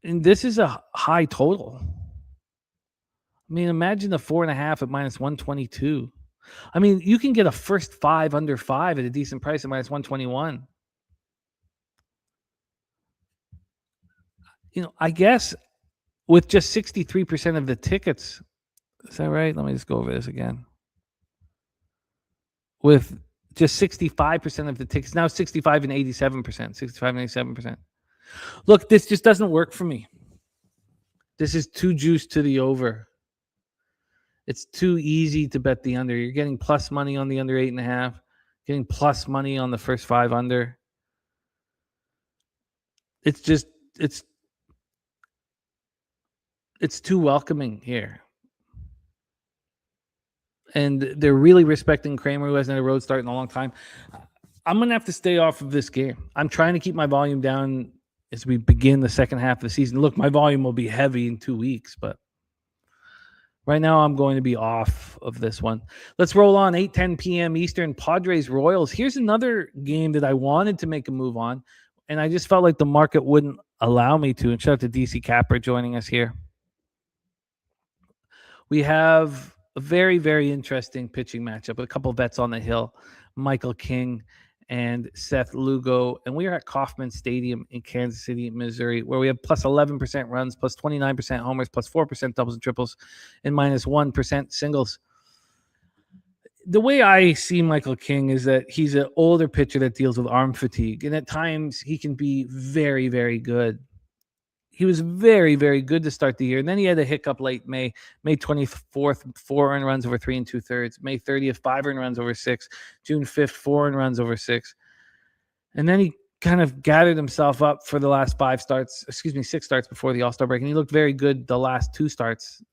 [SPEAKER 1] And this is a high total. I mean, imagine the 4.5 at minus 122. I mean, you can get a first 5 under 5 at a decent price at minus 121. I guess with just 63% of the tickets, is that right? Let me just go over this again. With just 65% of the tickets, now 65 and 87%. Look, this just doesn't work for me. This is too juiced to the over. It's too easy to bet the under. You're getting plus money on the under 8.5, getting plus money on the first 5 under. It's too welcoming here. And they're really respecting Kramer, who hasn't had a road start in a long time. I'm going to have to stay off of this game. I'm trying to keep my volume down as we begin the second half of the season. Look, my volume will be heavy in 2 weeks, but right now I'm going to be off of this one. Let's roll on. 8:10 p.m. Eastern, Padres Royals. Here's another game that I wanted to make a move on, and I just felt like the market wouldn't allow me to. And shout out to DC Capper joining us here. We have a very, very interesting pitching matchup with a couple of bets on the hill, Michael King and Seth Lugo. And we are at Kauffman Stadium in Kansas City, Missouri, where we have plus 11% runs, plus 29% homers, plus 4% doubles and triples, and minus 1% singles. The way I see Michael King is that he's an older pitcher that deals with arm fatigue. And at times he can be very, very good. He was very, very good to start the year. And then he had a hiccup late May 24th, 4 earned runs over 3 2/3. May 30th, 5 earned runs over 6. June 5th, 4 earned runs over 6. And then he kind of gathered himself up for the last 6 starts before the All-Star break. And he looked very good the last 2 starts,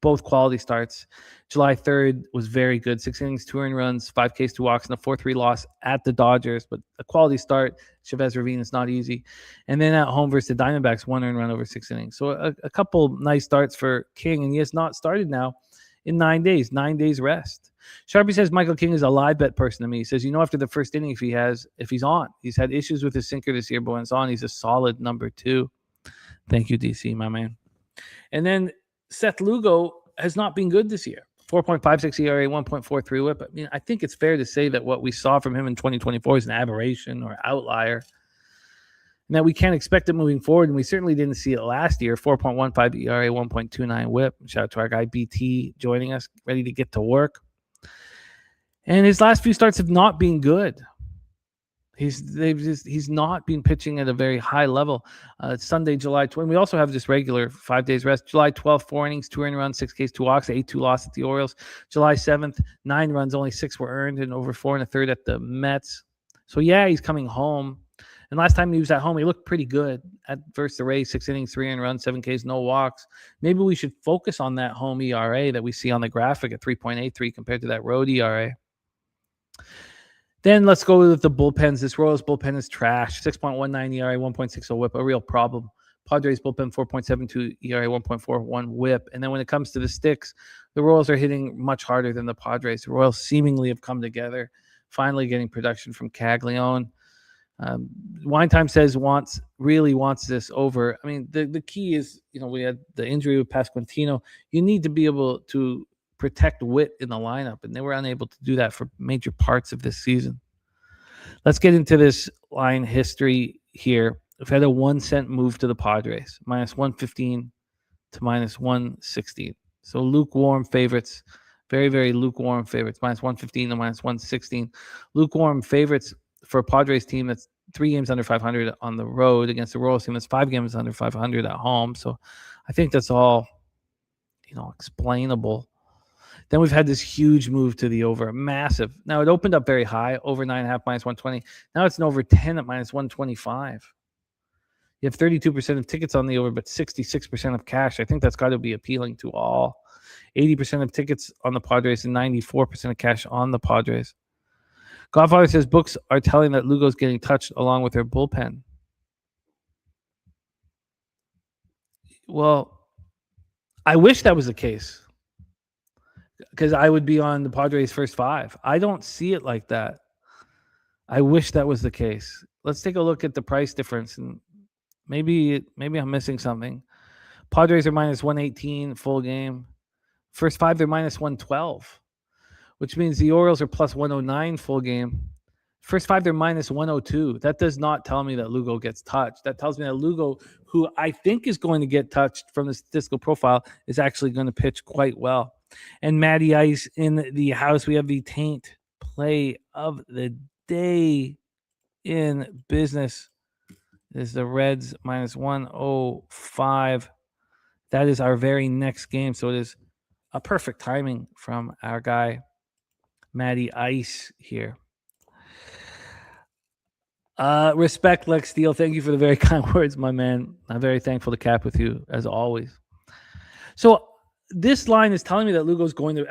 [SPEAKER 1] both quality starts. July 3rd was very good. 6 innings, 2 earned runs, 5 Ks, 2 walks, and a 4-3 loss at the Dodgers. But a quality start. Chavez Ravine is not easy. And then at home versus the Diamondbacks, 1 earned run over 6 innings. So a couple nice starts for King. And he has not started now in 9 days. 9 days rest. Sharpie says Michael King is a live bet person to me. He says, after the first inning, if he's on. He's had issues with his sinker this year, but when it's on, he's a solid number 2. Thank you, DC, my man. And then Seth Lugo has not been good this year. 4.56 ERA, 1.43 whip. I mean, I think it's fair to say that what we saw from him in 2024 is an aberration or outlier, and that we can't expect it moving forward. And we certainly didn't see it last year. 4.15 ERA, 1.29 whip. Shout out to our guy BT joining us, ready to get to work. And his last few starts have not been good. He's not been pitching at a very high level. Sunday, July 20. We also have just regular 5 days rest. July 12th, 4 innings, 2 earned runs, 6 Ks, 2 walks, 8-2 loss at the Orioles. July 7th, 9 runs, only 6 were earned, and over 4 1/3 at the Mets. So yeah, he's coming home. And last time he was at home, he looked pretty good at versus the Rays. 6 innings, 3 earned runs, 7 Ks, no walks. Maybe we should focus on that home ERA that we see on the graphic at 3.83 compared to that road ERA. Then let's go with the bullpens. This Royals bullpen is trash. 6.19 ERA, 1.60 whip, a real problem. Padres bullpen, 4.72 ERA, 1.41 whip. And then when it comes to the sticks, the Royals are hitting much harder than the Padres. The Royals seemingly have come together, finally getting production from Caglione. Wine Time says really wants this over. I mean, the key is, we had the injury with Pasquantino. You need to be able to protect Witt in the lineup, and they were unable to do that for major parts of this season. Let's get into this line history here. We've had a 1 cent move to the Padres, -115 to -116. So lukewarm favorites, very, very lukewarm favorites, -115 to -116. Lukewarm favorites for a Padres team that's 3 games under 500 on the road against the Royals team that's 5 games under 500 at home. So I think that's all, explainable. Then we've had this huge move to the over, massive. Now, it opened up very high, over 9.5, -120. Now it's an over 10 at -125. You have 32% of tickets on the over, but 66% of cash. I think that's got to be appealing to all. 80% of tickets on the Padres and 94% of cash on the Padres. Godfather says books are telling that Lugo's getting touched along with their bullpen. Well, I wish that was the case, because I would be on the Padres' first 5. I don't see it like that. I wish that was the case. Let's take a look at the price difference, and maybe I'm missing something. Padres are -118 full game. First 5, they're -112, which means the Orioles are +109 full game. First 5, they're -102. That does not tell me that Lugo gets touched. That tells me that Lugo, who I think is going to get touched from the statistical profile, is actually going to pitch quite well. And Matty Ice in the house. We have the taint play of the day in business. Is the Reds -105. That is our very next game. So it is a perfect timing from our guy, Matty Ice here. Respect, Lex Steele. Thank you for the very kind words, my man. I'm very thankful to cap with you, as always. So this line is telling me that Lugo's going to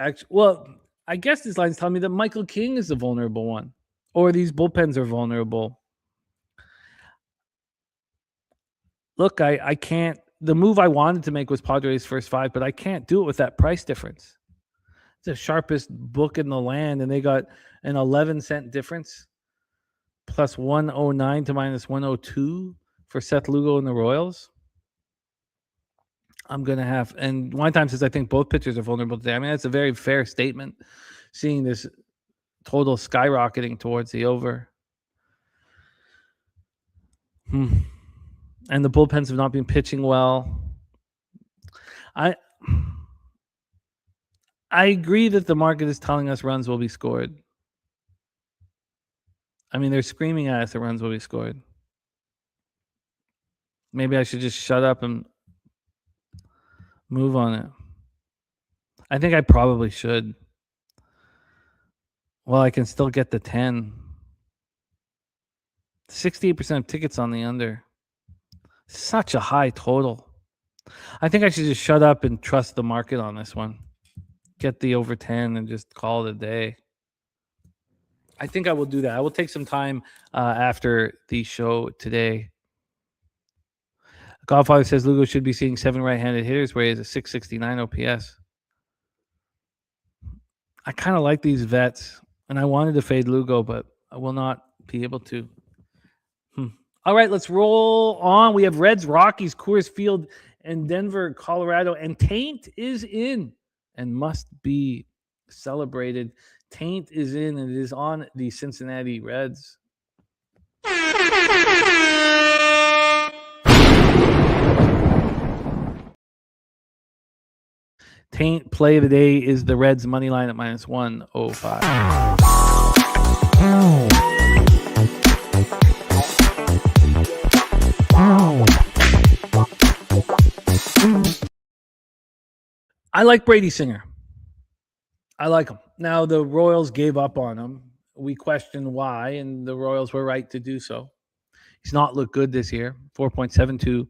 [SPEAKER 1] I guess this line is telling me that Michael King is the vulnerable one, or these bullpens are vulnerable. Look, I can't. The move I wanted to make was Padres first 5, but I can't do it with that price difference. It's the sharpest book in the land, and they got an 11-cent difference, +109 to -102 for Seth Lugo and the Royals. I'm going to have, and Wine Time says, I think both pitchers are vulnerable today. I mean, that's a very fair statement, seeing this total skyrocketing towards the over. And the bullpens have not been pitching well. I agree that the market is telling us runs will be scored. I mean, they're screaming at us that runs will be scored. Maybe I should just shut up and move on it. I think I probably should. Well, I can still get the 10. 68% of tickets on the under. Such a high total. I think I should just shut up and trust the market on this one. Get the over 10 and just call it a day. I think I will do that. I will take some time after the show today. Godfather says Lugo should be seeing 7 right-handed hitters, where he has a 669 OPS. I kind of like these vets, and I wanted to fade Lugo, but I will not be able to. All right, let's roll on. We have Reds, Rockies, Coors Field, and Denver, Colorado, and Taint is in and must be celebrated. Taint is in, and it is on the Cincinnati Reds. Taint play of the day is the Reds money line at -105. I like Brady Singer. I like him. Now, the Royals gave up on him. We questioned why, and the Royals were right to do so. He's not looked good this year. 4.72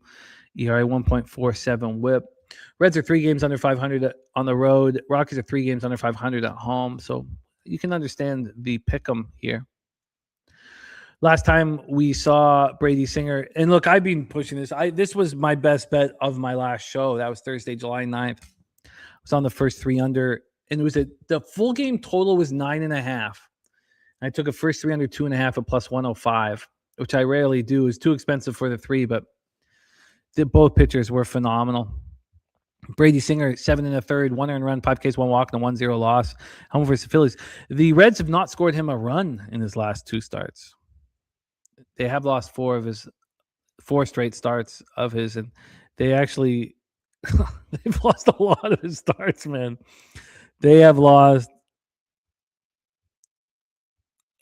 [SPEAKER 1] ERA, 1.47 whip. Reds are 3 games under 500 on the road. Rockies are 3 games under 500 at home. So you can understand the pick'em here. Last time we saw Brady Singer, and look, I've been pushing this. This was my best bet of my last show. That was Thursday, July 9th. I was on the first 3 under, and it was the full game total was 9.5. I took a first 3 under 2.5 at +105, which I rarely do. It was too expensive for the 3, but both pitchers were phenomenal. Brady Singer, 7 1/3, 1 earned run, 5 Ks, 1 walk, and a 1-0 loss. Home versus the Phillies. The Reds have not scored him a run in his last 2 starts. They have lost 4 straight starts of his, and they actually they've lost a lot of his starts, man. They have lost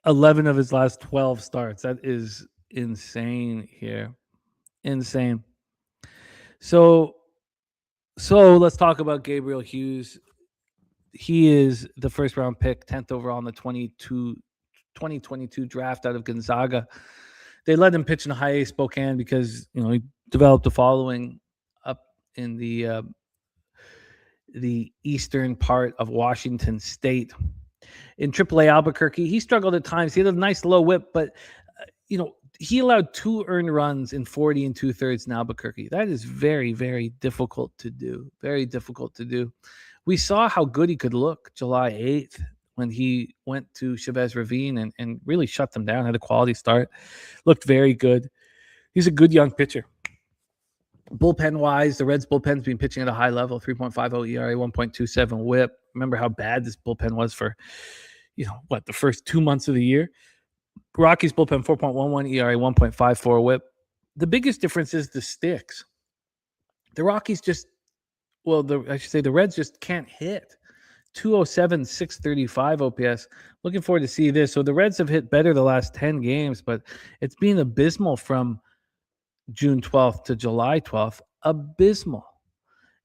[SPEAKER 1] 11 of his last 12 starts. That is insane here. Insane. So let's talk about Gabriel Hughes. He is the first round pick, 10th overall in the 2022 draft out of Gonzaga. They let him pitch in high A Spokane because, he developed a following up in the eastern part of Washington State. In AAA Albuquerque, he struggled at times. He had a nice low whip, but he allowed 2 earned runs in 40 2/3 in Albuquerque. That is very, very difficult to do. Very difficult to do. We saw how good he could look July 8th when he went to Chavez Ravine and really shut them down, had a quality start, looked very good. He's a good young pitcher. Bullpen-wise, the Reds' bullpen's been pitching at a high level, 3.50 ERA, 1.27 whip. Remember how bad this bullpen was for, the first 2 months of the year? Rockies bullpen, 4.11 ERA, 1.54 whip. The biggest difference is the sticks. The Rockies the Reds just can't hit. 207, 635 OPS. Looking forward to see this. So the Reds have hit better the last 10 games, but it's been abysmal from June 12th to July 12th. Abysmal.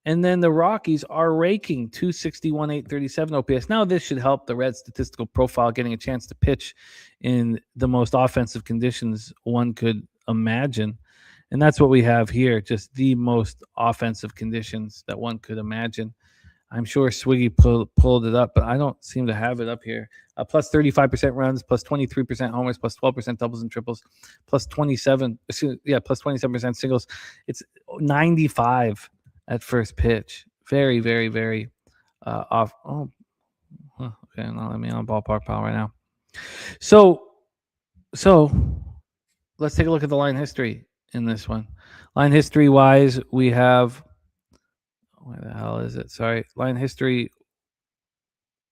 [SPEAKER 1] And then the Rockies are raking 261, 837 OPS. Now this should help the Reds' statistical profile getting a chance to pitch in the most offensive conditions one could imagine. And that's what we have here, just the most offensive conditions that one could imagine. I'm sure Swiggy pulled it up, but I don't seem to have it up here. Plus 35% runs, plus 23% homers, plus 12% doubles and triples, plus 27% singles. It's 95 at first pitch. Very, very, very off. Oh, okay. Now let me on ballpark pal right now. So let's take a look at the line history in this one. Line history wise, we have. Where the hell is it? Sorry. Line history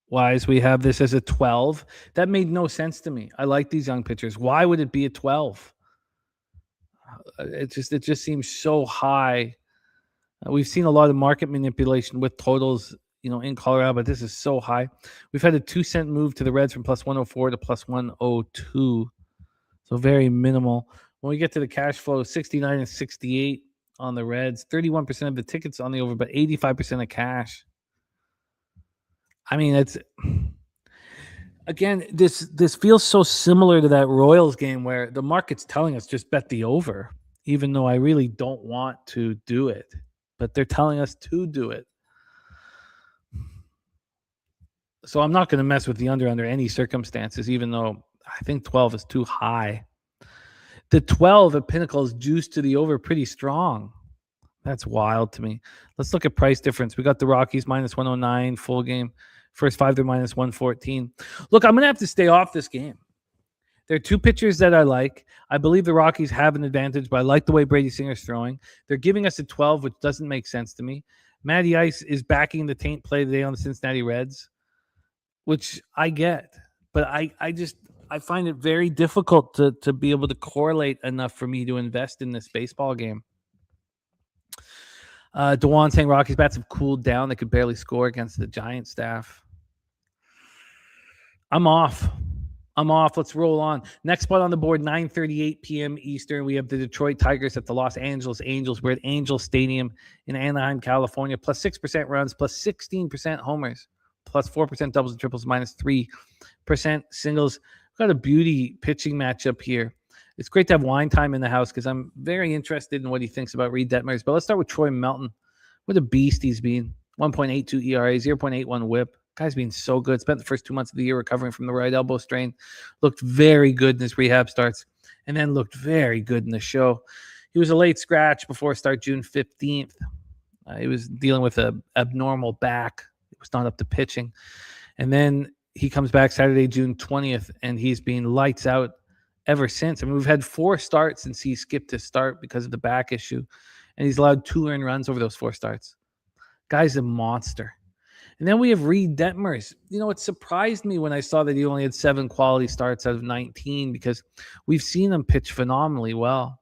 [SPEAKER 1] wise, we have this as a 12. That made no sense to me. I like these young pitchers. Why would it be a 12? It just seems so high. We've seen a lot of market manipulation with totals, in Colorado, but this is so high. We've had a 2-cent move to the Reds from plus 104 to plus 102. So very minimal. When we get to the cash flow, 69 and 68 on the Reds, 31% of the tickets on the over, but 85% of cash. I mean, it's again, this feels so similar to that Royals game where the market's telling us just bet the over, even though I really don't want to do it, but they're telling us to do it. So I'm not going to mess with the under any circumstances, even though I think 12 is too high. The 12 at Pinnacle is juiced to the over pretty strong. That's wild to me. Let's look at price difference. We got the Rockies minus 109 full game. First 5, they're minus 114. Look, I'm going to have to stay off this game. There are 2 pitchers that I like. I believe the Rockies have an advantage, but I like the way Brady Singer's throwing. They're giving us a 12, which doesn't make sense to me. Matty Ice is backing the Taint play today on the Cincinnati Reds. which I get, but I find it very difficult to be able to correlate enough for me to invest in this baseball game. Dewan saying Rockies bats have cooled down. They could barely score against the Giants staff. I'm off. Let's roll on. Next spot on the board, 9:38 p.m. Eastern. We have the Detroit Tigers at the Los Angeles Angels. We're at Angel Stadium in Anaheim, California. Plus 6% runs, plus 16% homers, plus 4% doubles and triples, minus 3% singles. We've got a beauty pitching matchup here. It's great to have wine time in the house because I'm very interested in what he thinks about Reed Detmers. But let's start with Troy Melton. What a beast he's been. 1.82 ERA, 0.81 whip. Guy's been so good. Spent the first 2 months of the year recovering from the right elbow strain. Looked very good in his rehab starts. And then looked very good in the show. He was a late scratch before start June 15th. He was dealing with an abnormal back. It was not up to pitching. And then he comes back Saturday, June 20th, and he's been lights out ever since. I mean, we've had 4 starts since he skipped his start because of the back issue. And he's allowed 2 earned runs over those 4 starts. Guy's a monster. And then we have Reed Detmers. You know, it surprised me when I saw that he only had 7 quality starts out of 19 because we've seen him pitch phenomenally well.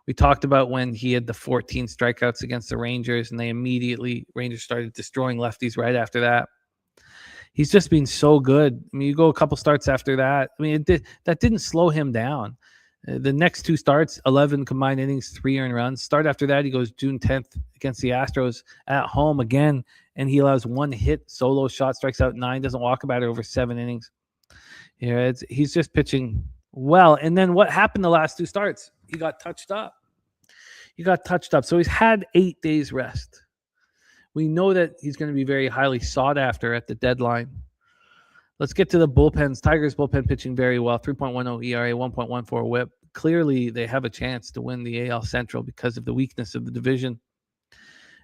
[SPEAKER 1] We talked about when he had the 14 strikeouts against the Rangers, and Rangers started destroying lefties right after that. He's just been so good. I mean, you go a couple starts after that. I mean, that didn't slow him down. The next 2 starts, 11 combined innings, 3 earned runs. Start after that, he goes June 10th against the Astros at home again, and he allows 1 hit, solo shot, strikes out 9, doesn't walk a batter over 7 innings. Yeah, he's just pitching well. And then what happened the last 2 starts? He got touched up. So he's had 8 days rest. We know that he's going to be very highly sought after at the deadline. Let's get to the bullpens. Tigers bullpen pitching very well. 3.10 ERA, 1.14 whip. Clearly, they have a chance to win the AL Central because of the weakness of the division.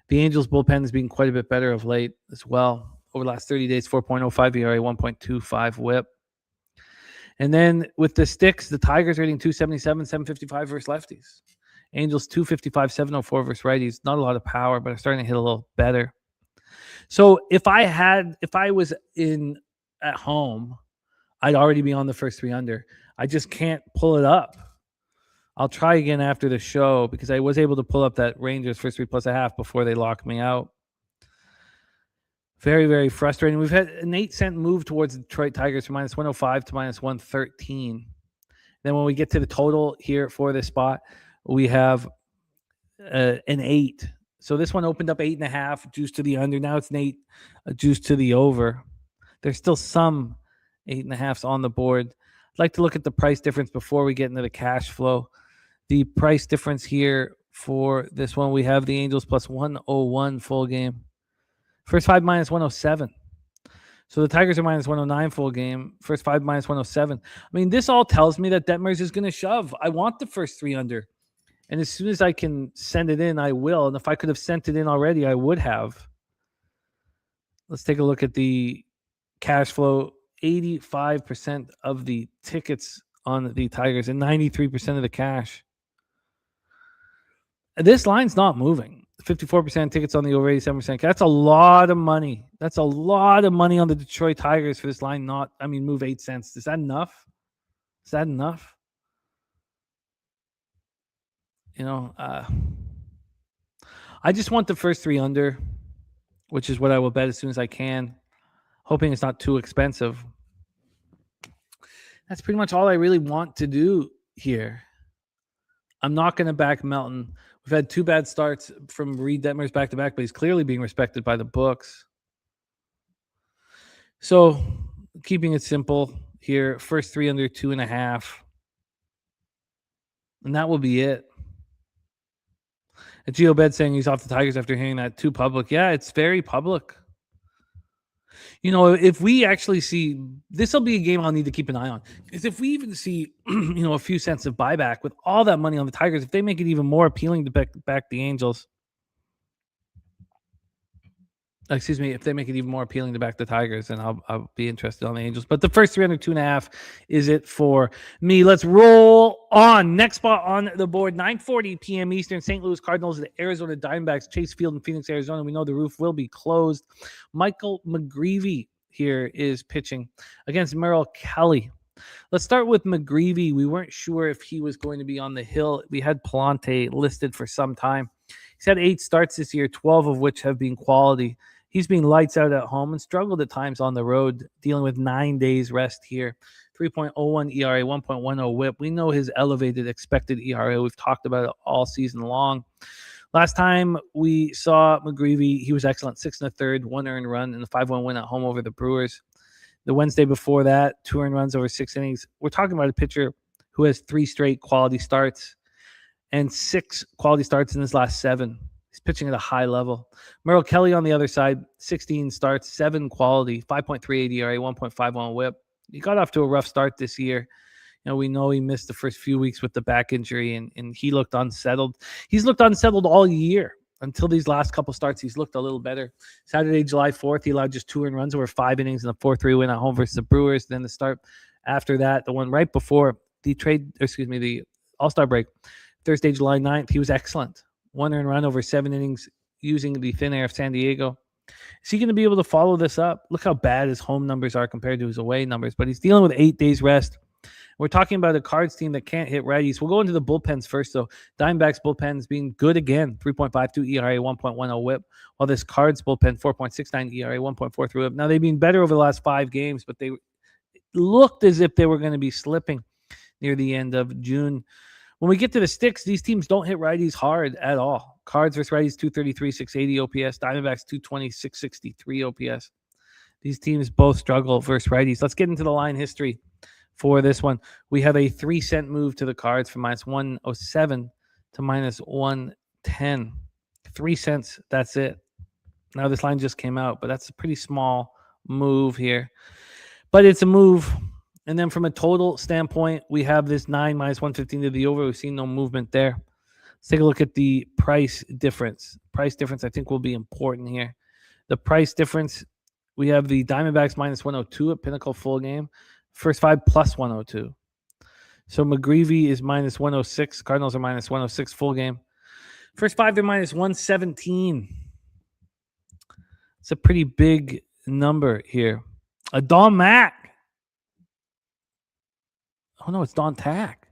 [SPEAKER 1] The Angels bullpen has been quite a bit better of late as well. Over the last 30 days, 4.05 ERA, 1.25 whip. And then with the sticks, the Tigers are hitting 277, 755 versus lefties. Angels 255, 704 versus righties. Not a lot of power, but are starting to hit a little better. So if I was at home, I'd already be on the first 3 under. I just can't pull it up. I'll try again after the show because I was able to pull up that Rangers first 3+1/2 before they locked me out. Very, very frustrating. We've had an 8-cent move towards the Detroit Tigers from -105 to -113. Then when we get to the total here for this spot, we have an 8. So this one opened up 8.5, juice to the under. Now it's an 8, juice to the over. There's still some 8.5s on the board. I'd like to look at the price difference before we get into the cash flow. The price difference here for this one, we have the Angels plus 101 full game. First 5 -107. So the Tigers are -109 full game. First 5 -107. I mean, this all tells me that Detmers is going to shove. I want the first 3 under. And as soon as I can send it in, I will. And if I could have sent it in already, I would have. Let's take a look at the cash flow. 85% of the tickets on the Tigers and 93% of the cash. This line's not moving. 54% tickets on the over, 87%. That's a lot of money. That's a lot of money on the Detroit Tigers for this line. Move 8 cents. Is that enough? I just want the first 3 under, which is what I will bet as soon as I can, hoping it's not too expensive. That's pretty much all I really want to do here. I'm not going to back Melton. We've had 2 bad starts from Reed Detmers back-to-back, but he's clearly being respected by the books. So, keeping it simple here, first 3 under, 2.5. And that will be it. And Gio Bed saying he's off the Tigers after hearing that too public. Yeah, it's very public. You know, if we actually see, this will be a game I'll need to keep an eye on. Because if we even see, a few cents of buyback with all that money on the Tigers, if they make it even more appealing to back the Angels, if they make it even more appealing to back the Tigers, then I'll be interested on the Angels. But the first 3 under, 2.5 is it for me. Let's roll on. Next spot on the board, 9:40 p.m. Eastern, St. Louis Cardinals, the Arizona Diamondbacks, Chase Field in Phoenix, Arizona. We know the roof will be closed. Michael McGreevy here is pitching against Merrill Kelly. Let's start with McGreevy. We weren't sure if he was going to be on the hill. We had Palante listed for some time. He's had 8 starts this year, 12 of which have been quality. He's been lights out at home and struggled at times on the road, dealing with 9 days rest here. 3.01 ERA, 1.10 whip. We know his elevated expected ERA. We've talked about it all season long. Last time we saw McGreevy, he was excellent. 6 1/3, 1 earned run, and a 5-1 win at home over the Brewers. The Wednesday before that, 2 earned runs over 6 innings. We're talking about a pitcher who has 3 straight quality starts and 6 quality starts in his last 7. He's pitching at a high level. Merrill Kelly on the other side, 16 starts, 7 quality, 5.38 ERA, 1.51 whip. He got off to a rough start this year. We know he missed the first few weeks with the back injury, and he looked unsettled. He's looked unsettled all year until these last couple starts. He's looked a little better. Saturday, July 4th, he allowed just 2 earned runs over 5 innings and a 4-3 win at home versus the Brewers. Then the start after that, the one right before the All-Star break, Thursday, July 9th, he was excellent. 1 earned run over 7 innings using the thin air of San Diego. Is he going to be able to follow this up? Look how bad his home numbers are compared to his away numbers, but he's dealing with 8 days rest. We're talking about a Cards team that can't hit righties. We'll go into the bullpens first, though. Diamondbacks bullpen's being good again. 3.52 ERA, 1.10 whip. While this Cards bullpen, 4.69 ERA, 1.43 whip. Now, they've been better over the last 5 games, but they looked as if they were going to be slipping near the end of June. When we get to the sticks, these teams don't hit righties hard at all. Cards versus righties, 233, 680 OPS. Diamondbacks, 220, 663 OPS. These teams both struggle versus righties. Let's get into the line history for this one. We have a 3-cent move to the Cards from -107 to -110. 3 cents, that's it. Now this line just came out, but that's a pretty small move here. But it's a move. And then from a total standpoint, we have this 9 -115 to the over. We've seen no movement there. Let's take a look at the price difference. Price difference, I think, will be important here. The price difference, we have the Diamondbacks -102 at Pinnacle full game. First 5 +102. So McGreevy is -106. Cardinals are -106 full game. First 5, they're -117. It's a pretty big number here. A Don Mack. Oh, no, it's Don Tack.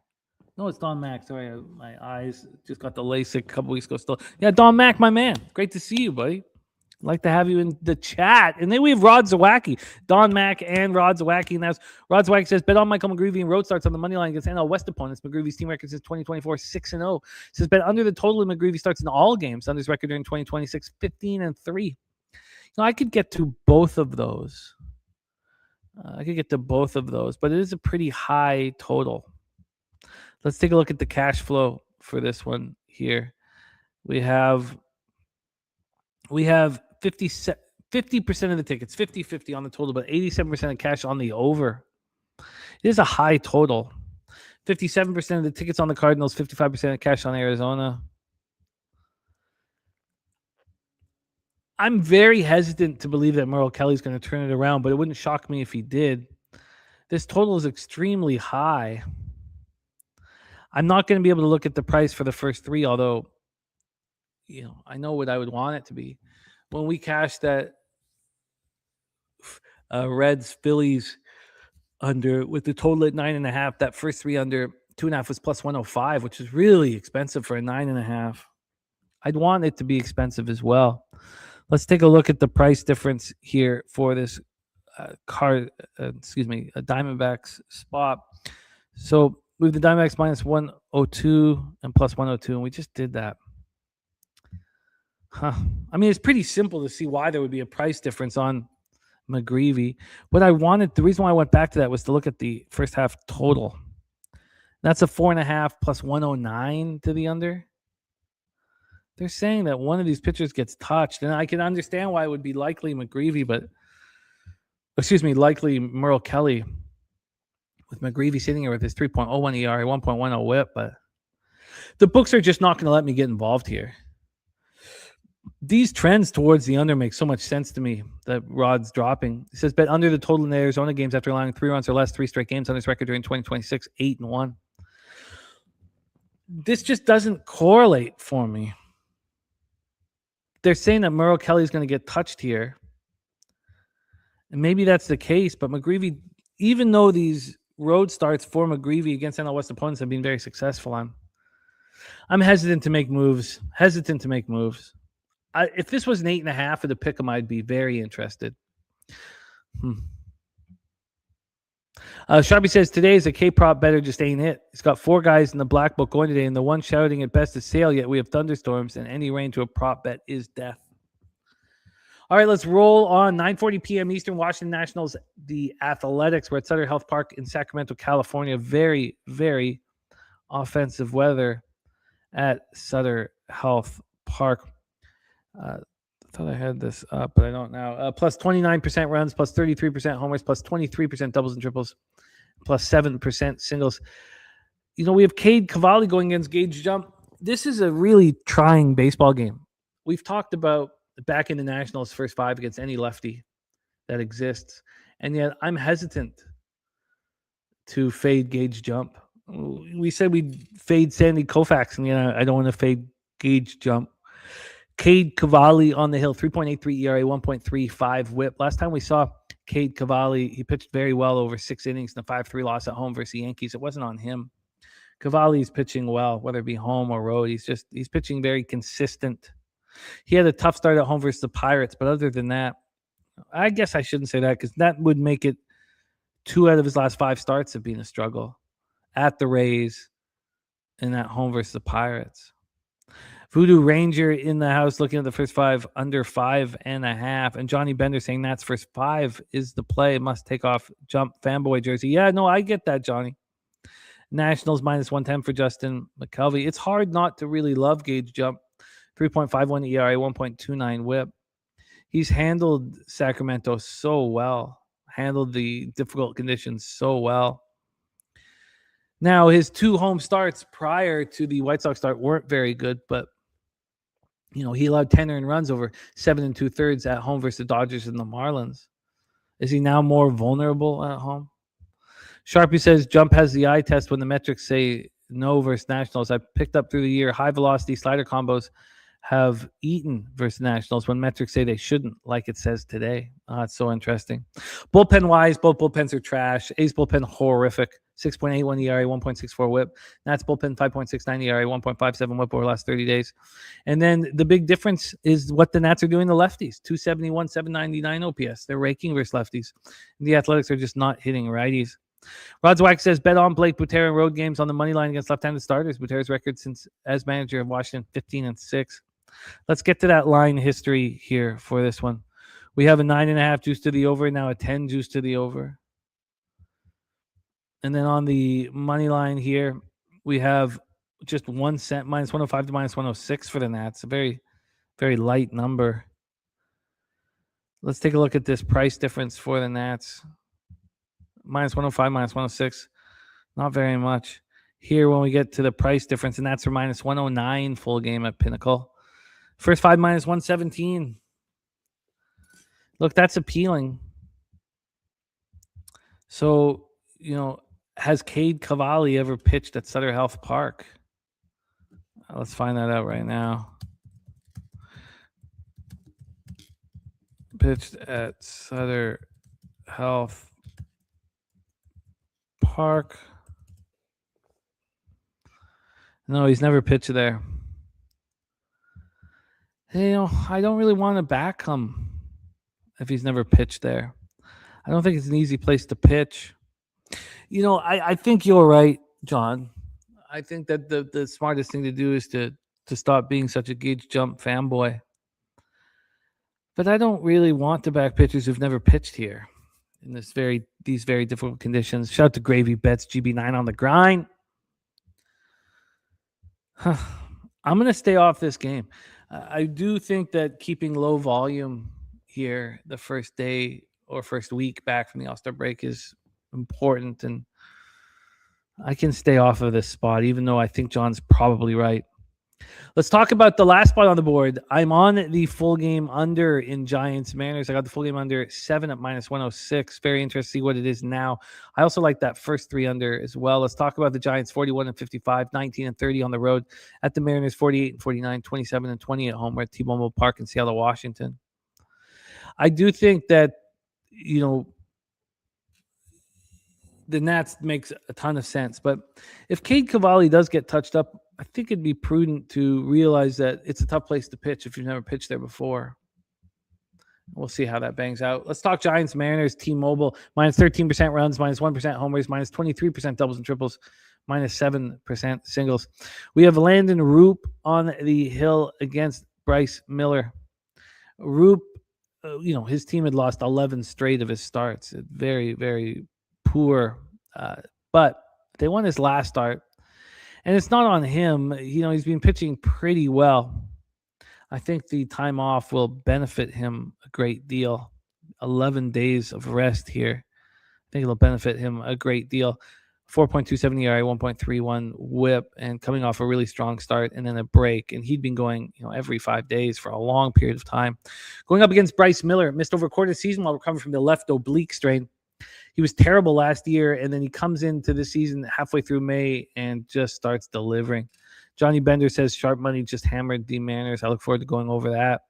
[SPEAKER 1] No, it's Don Mack. Sorry, my eyes just got the LASIK a couple weeks ago still. Yeah, Don Mack, my man. Great to see you, buddy. I'd like to have you in the chat. And then we have Rod Zawacki. Don Mack and Rod Zawacki. And that's Rod Zawacki says, bet on Michael McGreevy and road starts on the money line against NL West opponents. McGreevy's team record since 2024, 6-0. Says, bet under the total of McGreevy starts in all games. Under his record during 2026, 15-3. I could get to both of those. But it is a pretty high total. Let's take a look at the cash flow for this one here. We have 50% of the tickets, 50-50 on the total, but 87% of cash on the over. It is a high total. 57% of the tickets on the Cardinals, 55% of cash on Arizona. I'm very hesitant to believe that Merrill Kelly's going to turn it around, but it wouldn't shock me if he did. This total is extremely high. I'm not going to be able to look at the price for the first 3, although, I know what I would want it to be. When we cashed that Reds Phillies under with the total at 9.5, that first 3 under 2.5 was +105, which is really expensive for a 9.5. I'd want it to be expensive as well. Let's take a look at the price difference here for this Diamondbacks spot. So we have the Diamondbacks -102 and +102, and we just did that. I mean, it's pretty simple to see why there would be a price difference on McGreevy. The reason why I went back to that was to look at the first half total. That's a 4.5 +109 to the under. They're saying that one of these pitchers gets touched, and I can understand why it would be likely McGreevy, likely Merrill Kelly, with McGreevy sitting here with his 3.01 ERA, 1.10 whip, but the books are just not going to let me get involved here. These trends towards the under make so much sense to me that Rod's dropping. He says, bet under the total in the Arizona games after allowing 3 runs or less, 3 straight games on his record during 2026, 8-1. This just doesn't correlate for me. They're saying that Merrill Kelly is going to get touched here. And maybe that's the case, but McGreevy, even though these road starts for McGreevy against NL West opponents have been very successful, I'm hesitant to make moves. If this was an 8.5 of the pick'em, I'd be very interested. Sharpie says today is a K-prop better, just ain't it. He's got 4 guys in the black book going today, and the one shouting at best is sail, yet we have thunderstorms, and any rain to a prop bet is death. All right, let's roll on. 9:40 p.m. Eastern, Washington Nationals, the Athletics. We're at Sutter Health Park in Sacramento, California. Very, very offensive weather at Sutter Health Park. I thought I had this up, but I don't now. Plus 29% runs, plus 33% homers, plus 23% doubles and triples, plus 7% singles. We have Cade Cavalli going against Gage Jump. This is a really trying baseball game. We've talked about back in the Nationals' first 5 against any lefty that exists, and yet I'm hesitant to fade Gage Jump. We said we'd fade Sandy Koufax, and I don't want to fade Gage Jump. Cade Cavalli on the hill, 3.83 ERA, 1.35 whip. Last time we saw Cade Cavalli, he pitched very well over 6 innings in a 5-3 loss at home versus the Yankees. It wasn't on him. Cavalli's pitching well, whether it be home or road. He's pitching very consistent. He had a tough start at home versus the Pirates, but other than that, I guess I shouldn't say that because that would make it 2 out of his last 5 starts have been a struggle at the Rays and at home versus the Pirates. Voodoo Ranger in the house looking at the first 5 under 5.5. And Johnny Bender saying that's first 5 is the play. Must take off Jump fanboy jersey. Yeah, no, I get that, Johnny. Nationals minus 110 for Justin McKelvey. It's hard not to really love Gage Jump. 3.51 ERA, 1.29 whip. He's handled Sacramento so well. Handled the difficult conditions so well. Now, his 2 home starts prior to the White Sox start weren't very good, but he allowed 10 earned runs over 7 2/3 at home versus the Dodgers and the Marlins. Is he now more vulnerable at home? Sharpie says Jump has the eye test when the metrics say no versus Nationals. I picked up through the year high velocity slider combos have eaten versus Nationals when metrics say they shouldn't, like it says today. It's so interesting. Bullpen-wise, both bullpens are trash. A's bullpen, horrific. 6.81 ERA, 1.64 whip. Nats bullpen, 5.69 ERA, 1.57 whip over the last 30 days. And then the big difference is what the Nats are doing to lefties. 271, 799 OPS. They're raking versus lefties. And the Athletics are just not hitting righties. Rod Zwack says, bet on Blake Butera in road games on the money line against left-handed starters. Butera's record since as manager of Washington, 15-6. Let's get to that line history here for this one. We have a 9.5 juice to the over, now a 10 juice to the over. And then on the money line here, we have just 1 cent, minus 105 to minus 106 for the Nats. A very, very light number. Let's take a look at this price difference for the Nats. Minus 105, minus 106. Not very much. Here, when we get to the price difference, and that's for minus 109 full game at Pinnacle. First 5 minus 117. Look, that's appealing. So, has Cade Cavalli ever pitched at Sutter Health Park? Let's find that out right now. Pitched at Sutter Health Park. No, he's never pitched there. I don't really want to back him if he's never pitched there. I don't think it's an easy place to pitch. I think you're right, John. I think that the smartest thing to do is to stop being such a Gage Jump fanboy. But I don't really want to back pitchers who've never pitched here in these very difficult conditions. Shout out to Gravy Bets, GB9 on the grind. I'm going to stay off this game. I do think that keeping low volume here the first day or first week back from the All-Star break is important, and I can stay off of this spot, even though I think John's probably right. Let's talk about the last spot on the board. I'm on the full game under in Giants Mariners. I got the full game under 7 at minus 106. Very interested to see what it is now. I also like that first 3 under as well. Let's talk about the Giants 41-55, 19-30 on the road. At the Mariners 48-49, 27-20 at home. We're at T-Mobile Park in Seattle, Washington. I do think that the Nats makes a ton of sense. But if Cade Cavalli does get touched up, I think it'd be prudent to realize that it's a tough place to pitch if you've never pitched there before. We'll see how that bangs out. Let's talk Giants, Mariners, T-Mobile. Minus 13% runs, minus 1% homers, minus 23% doubles and triples, minus 7% singles. We have Landon Roop on the hill against Bryce Miller. Roop, his team had lost 11 straight of his starts. Very, very poor. But they won his last start. And it's not on him. He's been pitching pretty well. I think the time off will benefit him a great deal. 11 days of rest here. I think it'll benefit him a great deal. 4.27 ERA, 1.31 whip, and coming off a really strong start and then a break. And he'd been going, every 5 days for a long period of time. Going up against Bryce Miller, missed over a quarter of the season while recovering from the left oblique strain. He was terrible last year, and then he comes into the season halfway through May and just starts delivering. Johnny Bender says sharp money just hammered the Mariners. I look forward to going over that.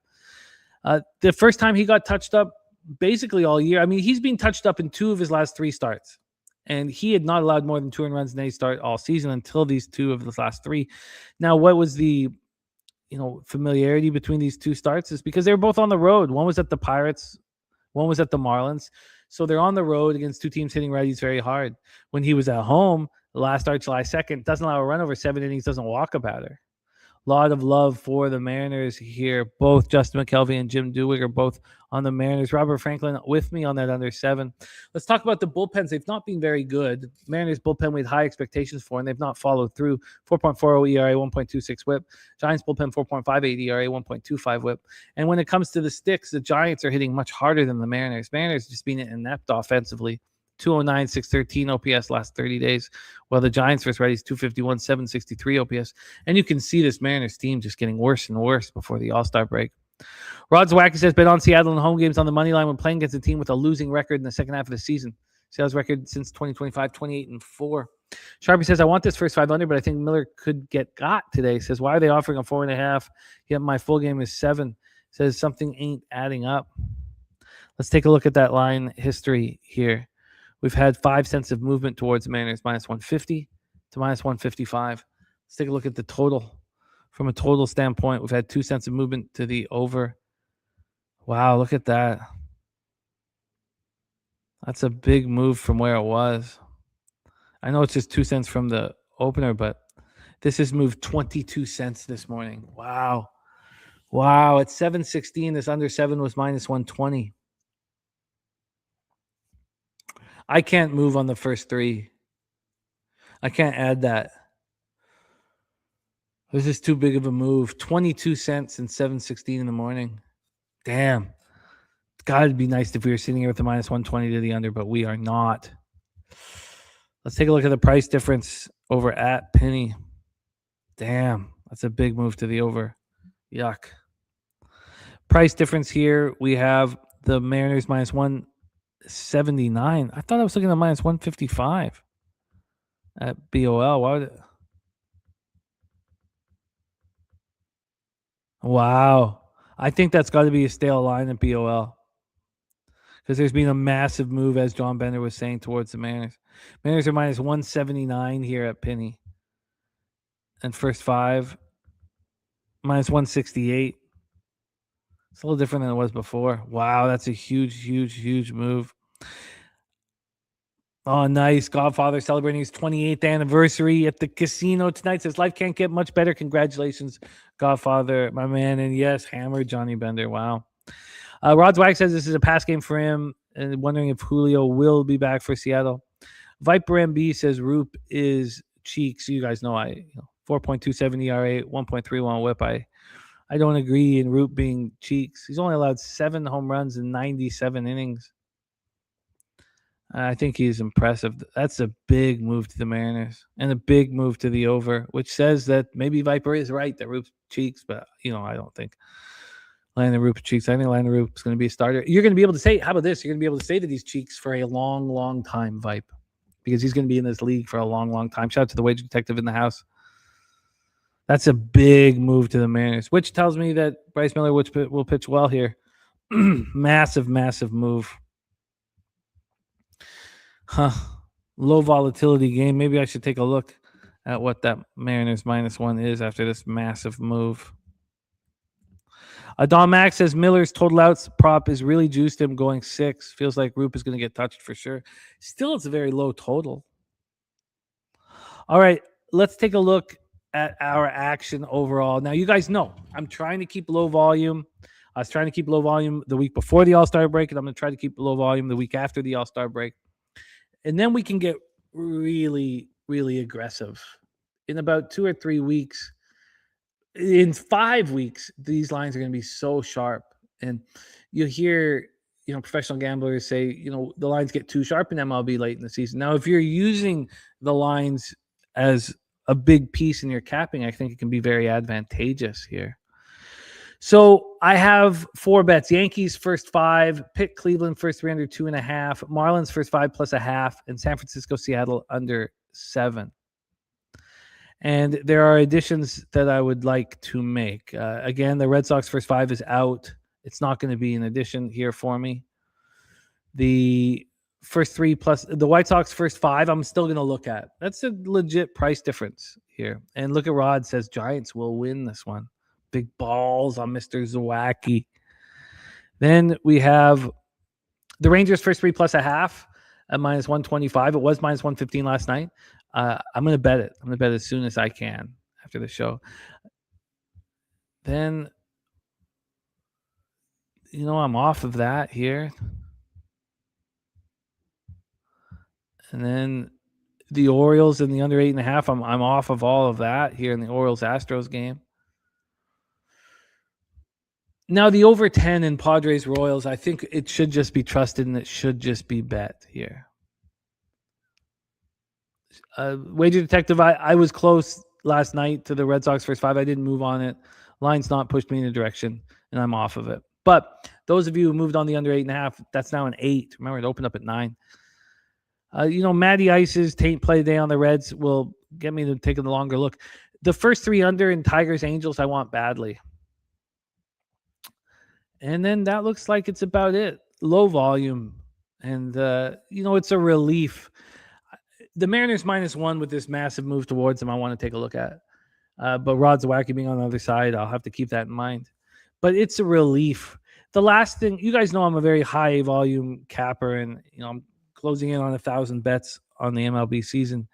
[SPEAKER 1] The first time he got touched up basically all year. I mean, he's been touched up in 2 of his last 3 starts. And he had not allowed more than 2 earned runs in any start all season until these 2 of the last 3. Now, what was the familiarity between these 2 starts is because they were both on the road. One was at the Pirates, one was at the Marlins. So they're on the road against 2 teams hitting righties very hard. When he was at home, the last start, July 2nd, doesn't allow a run over 7 innings, doesn't walk a batter. A lot of love for the Mariners here. Both Justin McKelvey and Jim Dewey are both on the Mariners. Robert Franklin with me on that under 7. Let's talk about the bullpens. They've not been very good. Mariners bullpen with high expectations for, and they've not followed through. 4.40 ERA, 1.26 whip. Giants bullpen 4.58 ERA, 1.25 whip. And when it comes to the sticks, the Giants are hitting much harder than the Mariners. Mariners just being inept offensively. 209, 613 OPS last 30 days, while the Giants versus righties 251, 763 OPS. And you can see this Mariners team just getting worse and worse before the All-Star break. Rod Zwacky says, bet on Seattle in home games on the money line when playing against a team with a losing record in the second half of the season. Seattle's record since 2025, 28-4. Sharpie says, I want this first 5 under, but I think Miller could get got today. Says, why are they offering a 4.5? Yet my full game is 7. Says something ain't adding up. Let's take a look at that line history here. We've had 5 cents of movement towards the Mariners, minus 150 to minus 155. Let's take a look at the total. From a total standpoint, we've had 2 cents of movement to the over. Wow, look at that. That's a big move from where it was. I know it's just 2 cents from the opener, but this has moved 22 cents this morning. Wow. Wow, at 7.16, this under 7 was minus 120. I can't move on the first 3. I can't add that. This is too big of a move. 22 cents and 7.16 in the morning. Damn. It's got to be nice if we were sitting here with a minus 120 to the under, but we are not. Let's take a look at the price difference over at Penny. Damn. That's a big move to the over. Yuck. Price difference here, we have the Mariners minus 179. I thought I was looking at minus 155 at BOL. Why would it? Wow. I think that's got to be a stale line at BOL because there's been a massive move, as John Bender was saying, towards the Mariners. Mariners are minus 179 here at Penny. And first 5, minus 168. It's a little different than it was before. Wow, that's a huge, huge, huge move. Oh, nice. Godfather celebrating his 28th anniversary at the casino tonight. Says, life can't get much better. Congratulations, Godfather, my man. And yes, hammer Johnny Bender. Wow. Rod Zwack says this is a pass game for him and wondering if Julio will be back for Seattle. Viper MB says Roop is cheeks. You guys know 4.27 ERA, 1.31 whip. I don't agree in Roop being cheeks. He's only allowed 7 home runs in 97 innings. I think he's impressive. That's a big move to the Mariners and a big move to the over, which says that maybe Viper is right that Roop's cheeks, but I don't think Landon Roop cheeks. I think Landon Roop's going to be a starter. You're going to be able to say, how about this? You're going to be able to say that he's cheeks for a long, long time, Vipe, because he's going to be in this league for a long, long time. Shout out to the wage detective in the house. That's a big move to the Mariners, which tells me that Bryce Miller will pitch well here. Massive, massive move. Low volatility game. Maybe I should take a look at what that Mariners -1 is after this massive move. Don Max says Miller's total outs prop is really juiced him going 6. Feels like Roop is going to get touched for sure. Still, it's a very low total. All right, let's take a look at our action overall. Now, you guys know I'm trying to keep low volume. I was trying to keep low volume the week before the All-Star break, and I'm going to try to keep low volume the week after the All-Star break. And then we can get really, really aggressive. In about 2 or 3 weeks, in 5 weeks, these lines are going to be so sharp. And you hear, professional gamblers say, the lines get too sharp in MLB late in the season. Now, if you're using the lines as a big piece in your capping, I think it can be very advantageous here. So I have 4 bets: Yankees first 5, Pitt Cleveland first 3 under 2.5, Marlins first 5 plus 0.5, and San Francisco Seattle under 7. And there are additions that I would like to make. Again, the Red Sox first 5 is out. It's not going to be an addition here for me. The first 3 plus the White Sox first 5, I'm still going to look at. That's a legit price difference here. And look at Rod says Giants will win this one. Big balls on Mr. Zawacki. Then we have the Rangers first 3 plus 0.5 at -125. It was -115 last night. I'm going to bet it. I'm going to bet it as soon as I can after the show. Then, I'm off of that here. And then the Orioles in the under 8.5. I'm off of all of that here in the Orioles-Astros game. Now, the over 10 in Padres-Royals, I think it should just be trusted and it should just be bet here. Wager Detective, I was close last night to the Red Sox first 5. I didn't move on it. Line's not pushed me in a direction, and I'm off of it. But those of you who moved on the under 8.5, that's now an 8. Remember, it opened up at 9. Matty Ice's taint play today on the Reds will get me to take a longer look. The first 3 under in Tigers-Angels, I want badly. And then that looks like it's about it. Low volume. And, it's a relief. The Mariners -1 with this massive move towards them, I want to take a look at. But Rod Zawacki being on the other side, I'll have to keep that in mind. But it's a relief. The last thing, you guys know I'm a very high volume capper, and I'm closing in on 1,000 bets on the MLB season.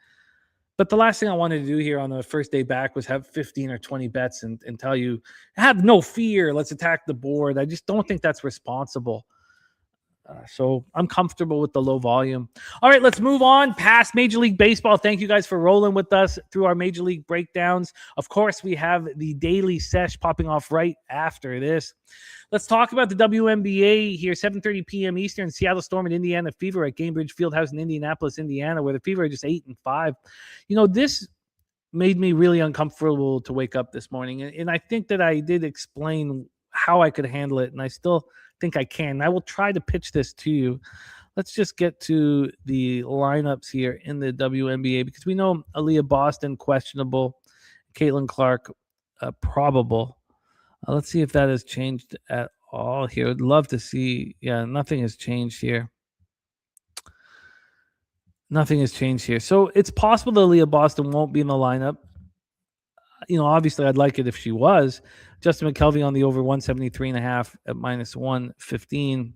[SPEAKER 1] But the last thing I wanted to do here on the first day back was have 15 or 20 bets and tell you, have no fear, let's attack the board. I just don't think that's responsible. So I'm comfortable with the low volume. All right, let's move on past Major League Baseball. Thank you guys for rolling with us through our Major League breakdowns. Of course, we have the daily sesh popping off right after this. Let's talk about the WNBA here, 7:30 p.m. Eastern. Seattle Storm and Indiana Fever at Gainbridge Fieldhouse in Indianapolis, Indiana, where the Fever are just 8-5. This made me really uncomfortable to wake up this morning. And I think that I did explain how I could handle it, and I still think I can. I will try to pitch this to you. Let's just get to the lineups here in the WNBA, because we know Aaliyah Boston questionable, Caitlin Clark probable. Let's see if that has changed at all here. I'd love to see. Yeah, nothing has changed here. Nothing has changed here. So it's possible that Aaliyah Boston won't be in the lineup. Obviously I'd like it if she was. Justin McKelvey on the over 173.5 at -115.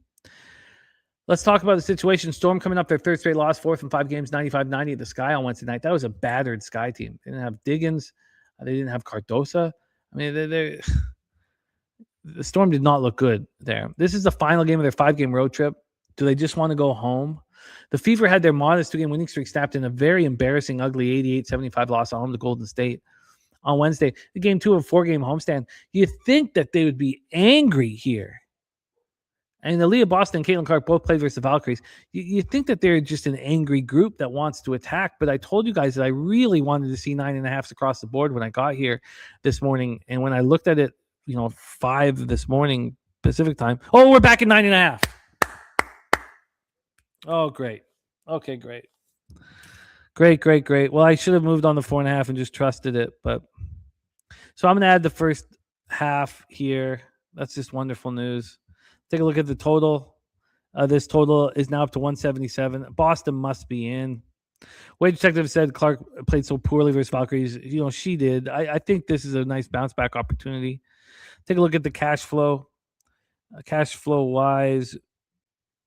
[SPEAKER 1] Let's talk about the situation. Storm coming up their third straight loss, 4th in 5 games, 95-90 at the Sky on Wednesday night. That was a battered Sky team. They didn't have Diggins. They didn't have Cardosa. I mean, the Storm did not look good there. This is the final game of their 5-game road trip. Do they just want to go home? The Fever had their modest 2-game winning streak snapped in a very embarrassing, ugly 88-75 loss at home to Golden State on Wednesday. The game 2 of a 4-game homestand. You think that they would be angry here. And Aaliyah Boston and Caitlin Clark both played versus the Valkyries. You think that they're just an angry group that wants to attack. But I told you guys that I really wanted to see 9.5s across the board when I got here this morning. And when I looked at it, 5 this morning Pacific time. Oh, we're back at 9.5. Oh, great. Okay, great. Great. Well, I should have moved on to 4.5 and just trusted it. But so I'm going to add the first half here. That's just wonderful news. Take a look at the total. This total is now up to 177. Boston must be in. Wade Detective said Clark played so poorly versus Valkyries. She did. I think this is a nice bounce back opportunity. Take a look at the cash flow. Cash flow wise,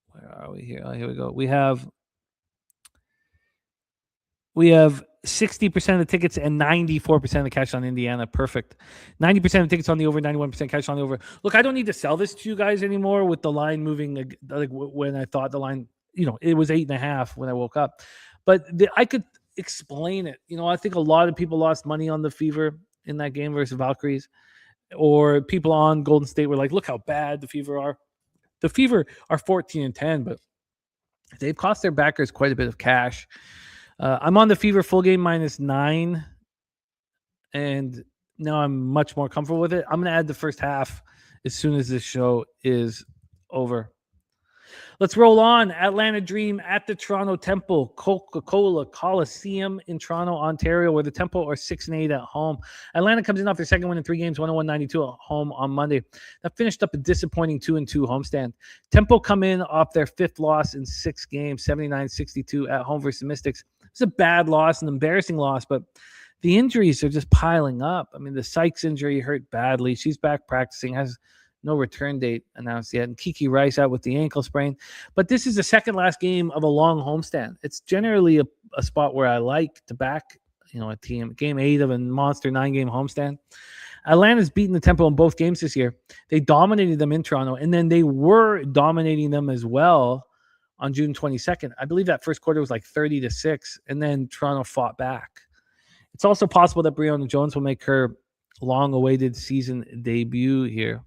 [SPEAKER 1] where are we here? Oh, here we go. We have 60% of the tickets and 94% of the cash on Indiana. Perfect. 90% of the tickets on the over, 91% cash on the over. Look, I don't need to sell this to you guys anymore with the line moving. Like when I thought the line, it was 8.5 when I woke up. But I could explain it. I think a lot of people lost money on the Fever in that game versus Valkyries. Or people on Golden State were like, look how bad the Fever are. The Fever are 14-10, but they've cost their backers quite a bit of cash. I'm on the Fever full game -9, and now I'm much more comfortable with it. I'm going to add the first half as soon as this show is over. Let's roll on. Atlanta Dream at the Toronto Temple, Coca-Cola Coliseum in Toronto, Ontario, where the Temple are 6-8 at home. Atlanta comes in off their second win in 3 games, 101-92 at home on Monday. That finished up a disappointing 2-2 homestand. Temple come in off their 5th loss in 6 games, 79-62 at home versus the Mystics. It's a bad loss, an embarrassing loss, but the injuries are just piling up. I mean, the Sykes injury hurt badly. She's back practicing, has no return date announced yet. And Kiki Rice out with the ankle sprain. But this is the second last game of a long homestand. It's generally a spot where I like to back, a team. Game 8 of a monster 9-game homestand. Atlanta's beaten the Temple in both games this year. They dominated them in Toronto, and then they were dominating them as well on June 22nd. I believe that first quarter was like 30-6, and then Toronto fought back. It's also possible that Breonna Jones will make her long-awaited season debut here.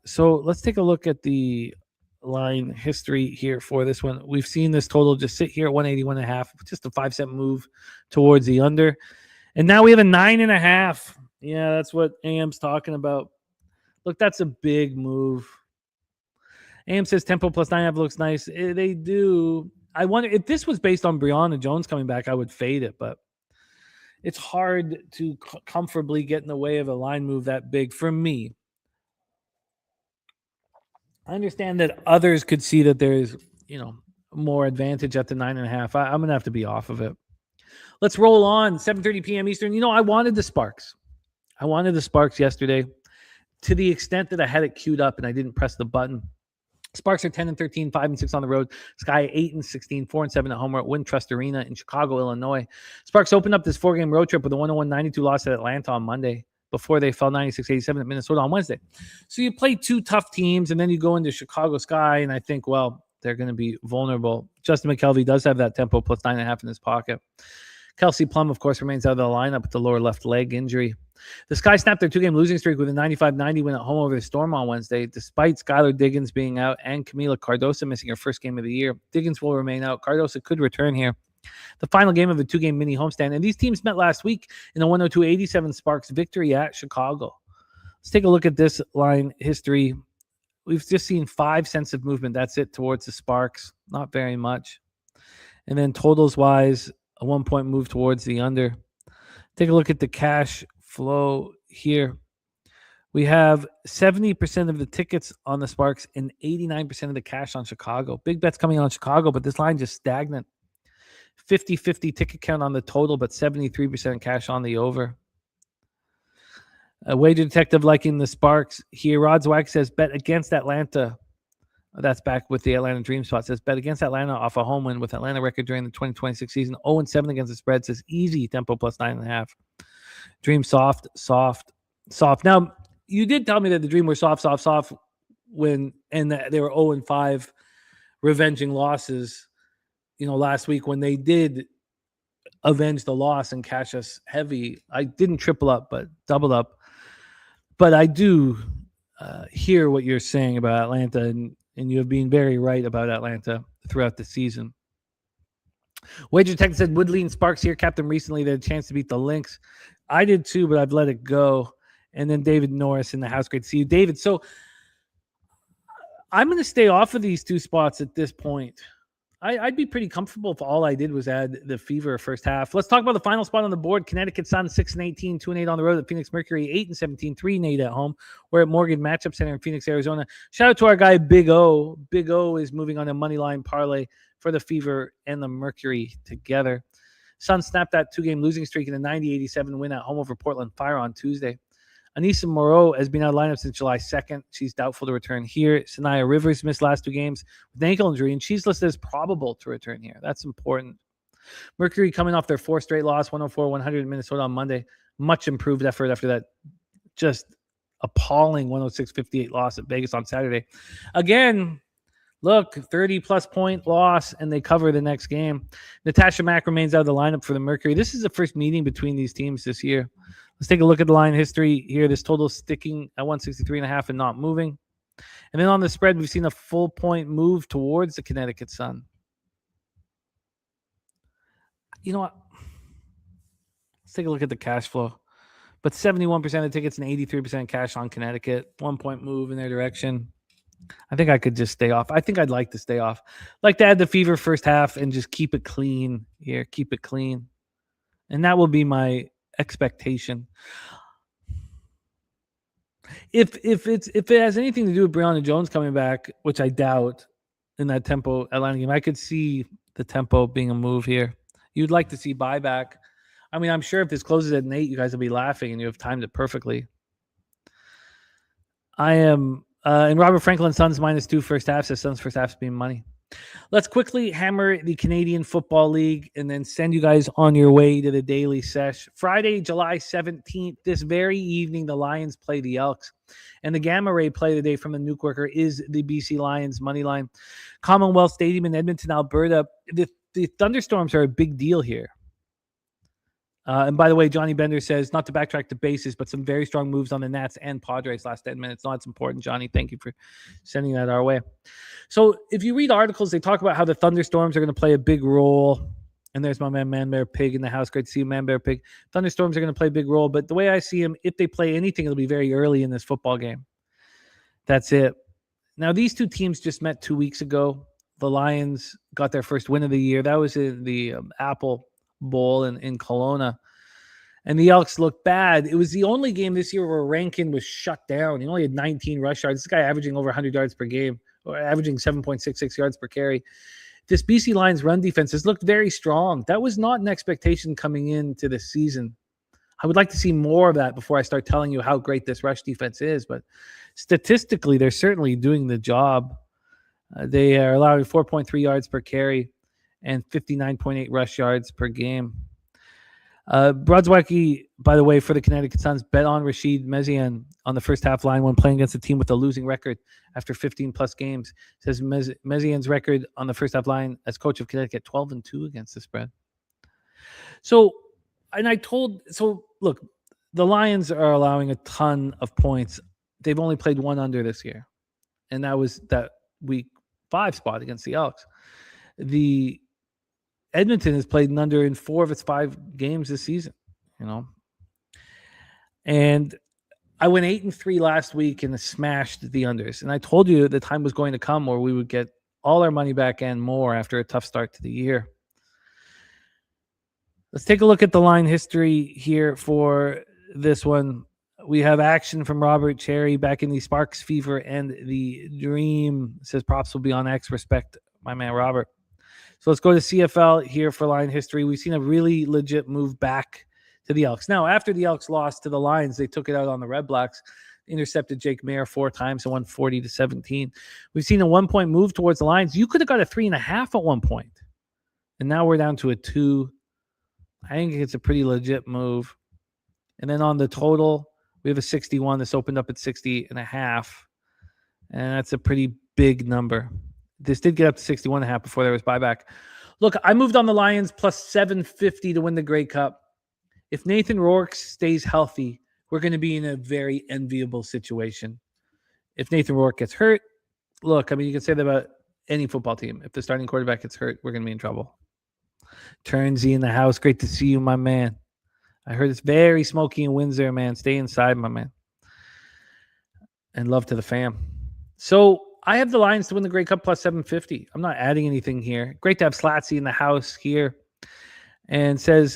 [SPEAKER 1] So let's take a look at the line history here for this one. We've seen this total just sit here at 181.5, just a 5-cent move towards the under. And now we have a 9.5. Yeah, that's what AM's talking about. Look, that's a big move. AM says Tempo plus 9.5 looks nice. They do. I wonder if this was based on Breonna Jones coming back, I would fade it, but it's hard to comfortably get in the way of a line move that big for me. I understand that others could see that there's, more advantage at the 9.5. I'm going to have to be off of it. Let's roll on. 7:30 p.m. Eastern. I wanted the Sparks. I wanted the Sparks yesterday to the extent that I had it queued up and I didn't press the button. Sparks are 10-13, 5-6 on the road. Sky 8-16, 4-7 at home. We're at Wintrust Arena in Chicago, Illinois. Sparks opened up this 4-game road trip with a 101-92 loss at Atlanta on Monday, before they fell 96-87 at Minnesota on Wednesday. So you play 2 tough teams, and then you go into Chicago Sky, and I think, well, they're going to be vulnerable. Justin McKelvey does have that Tempo plus 9.5 in his pocket. Kelsey Plum, of course, remains out of the lineup with the lower left leg injury. The Sky snapped their 2-game losing streak with a 95-90 win at home over the Storm on Wednesday, despite Skylar Diggins being out and Camila Cardoso missing her first game of the year. Diggins will remain out. Cardoso could return here. The final game of a 2-game mini homestand. And these teams met last week in a 102-87 Sparks victory at Chicago. Let's take a look at this line history. We've just seen 5 cents of movement. That's it towards the Sparks. Not very much. And then totals-wise, a 1-point move towards the under. Take a look at the cash flow here. We have 70% of the tickets on the Sparks and 89% of the cash on Chicago. Big bets coming on Chicago, but this line just stagnant. 50-50 ticket count on the total, but 73% cash on the over. A wager detective liking the Sparks here. Rodswag says bet against Atlanta. That's back with the Atlanta Dream spot. Says bet against Atlanta off a home win with Atlanta record during the 2026 season. 0-7 against the spread. Says easy Tempo plus 9.5. Dream soft. Now, you did tell me that the Dream were soft when, and that they were 0-5 revenging losses, last week when they did avenge the loss and cash us heavy. I didn't triple up, but doubled up. But I do hear what you're saying about Atlanta, and you have been very right about Atlanta throughout the season. Wager Tech said Woodley and Sparks here capped them recently. They had a chance to beat the Lynx. I did too, but I've let it go. And then David Norris in the house. Great to see you, David. So I'm going to stay off of these 2 spots at this point. I'd be pretty comfortable if all I did was add the Fever first half. Let's talk about the final spot on the board. Connecticut Sun 6-18, 2-8 on the road. The Phoenix Mercury 8-17, 3-8 at home. We're at Morgan Matchup Center in Phoenix, Arizona. Shout out to our guy Big O. Big O is moving on a money line parlay for the Fever and the Mercury together. Sun snapped that 2-game losing streak in a 90-87 win at home over Portland Fire on Tuesday. Anissa Moreau has been out of lineup since July 2nd. She's doubtful to return here. Sanaya Rivers missed last 2 games with an ankle injury, and she's listed as probable to return here. That's important. Mercury coming off their 4 straight loss, 104-100 in Minnesota on Monday. Much improved effort after that just appalling 106-58 loss at Vegas on Saturday. Again, look, 30-plus point loss, and they cover the next game. Natasha Mack remains out of the lineup for the Mercury. This is the first meeting between these teams this year. Let's take a look at the line history here. This total sticking at 163.5 and not moving. And then on the spread, we've seen a full point move towards the Connecticut Sun. You know what? Let's take a look at the cash flow. But 71% of the tickets and 83% cash on Connecticut. 1 point move in their direction. I think I could just stay off. I think I'd like to stay off. Like to add the Fever first half and just keep it clean here. Keep it clean. And that will be my expectation. If it has anything to do with Brianna Jones coming back, which I doubt in that tempo Atlanta game, I could see the tempo being a move here. You'd like to see buyback. I mean, I'm sure if this closes at an 8, you guys will be laughing and you have timed it perfectly. I am and Robert Franklin, Suns -2 first half, says Suns first half's being money. Let's quickly hammer the Canadian Football League and then send you guys on your way to the daily sesh. Friday, July 17th, this very evening, the Lions play the Elks. And the Gamma Ray play of the day from the Nuke Worker is the BC Lions money line. Commonwealth Stadium in Edmonton, Alberta. The thunderstorms are a big deal here. And by the way, Johnny Bender says, not to backtrack to bases, but some very strong moves on the Nats and Padres last 10 minutes. No, it's important, Johnny. Thank you for sending that our way. So if you read articles, they talk about how the thunderstorms are going to play a big role. And there's my man Bear Pig in the house. Great to see you, Man Bear Pig. Thunderstorms are going to play a big role. But the way I see them, if they play anything, it'll be very early in this football game. That's it. Now, these two teams just met 2 weeks ago. The Lions got their first win of the year. That was in the Apple Bowl in Kelowna. And the Elks looked bad. It was the only game this year where Rankin was shut down. He only had 19 rush yards. This guy averaging over 100 yards per game, or averaging 7.66 yards per carry. This BC Lions run defense has looked very strong. That was not an expectation coming into this season. I would like to see more of that before I start telling you how great this rush defense is. But statistically, they're certainly doing the job. They are allowing 4.3 yards per carry and 59.8 rush yards per game. Brodswacky, by the way, for the Connecticut Suns, bet on Rashid Mezian on the first half line when playing against a team with a losing record after 15-plus games. Says Mezian's record on the first half line as coach of Connecticut, 12-2 against the spread. So look, the Lions are allowing a ton of points. They've only played one under this year, and that was that week 5 spot against the Elks. The Edmonton has played an under in 4 of its 5 games this season, And I went 8-3 last week and smashed the unders. And I told you the time was going to come where we would get all our money back and more after a tough start to the year. Let's take a look at the line history here for this one. We have action from Robert Cherry back in the Sparks Fever and the Dream. It says props will be on X. Respect my man Robert. So let's go to CFL here for line history. We've seen a really legit move back to the Elks. Now, after the Elks lost to the Lions, they took it out on the Redblacks, intercepted Jake Mayer 4 times and won 40-17. We've seen a 1-point move towards the Lions. You could have got a 3.5 at one point, and now we're down to a 2. I think it's a pretty legit move. And then on the total, we have a 61. This opened up at 60.5, and that's a pretty big number. This did get up to 61.5 before there was buyback. Look, I moved on the Lions plus 750 to win the Grey Cup. If Nathan Rourke stays healthy, we're going to be in a very enviable situation. If Nathan Rourke gets hurt, look, I mean, you can say that about any football team. If the starting quarterback gets hurt, we're going to be in trouble. Turnsy in the house. Great to see you, my man. I heard it's very smoky in Windsor, man. Stay inside, my man. And love to the fam. So I have the Lions to win the Grey Cup plus 750. I'm not adding anything here. Great to have Slatsy in the house here. And says,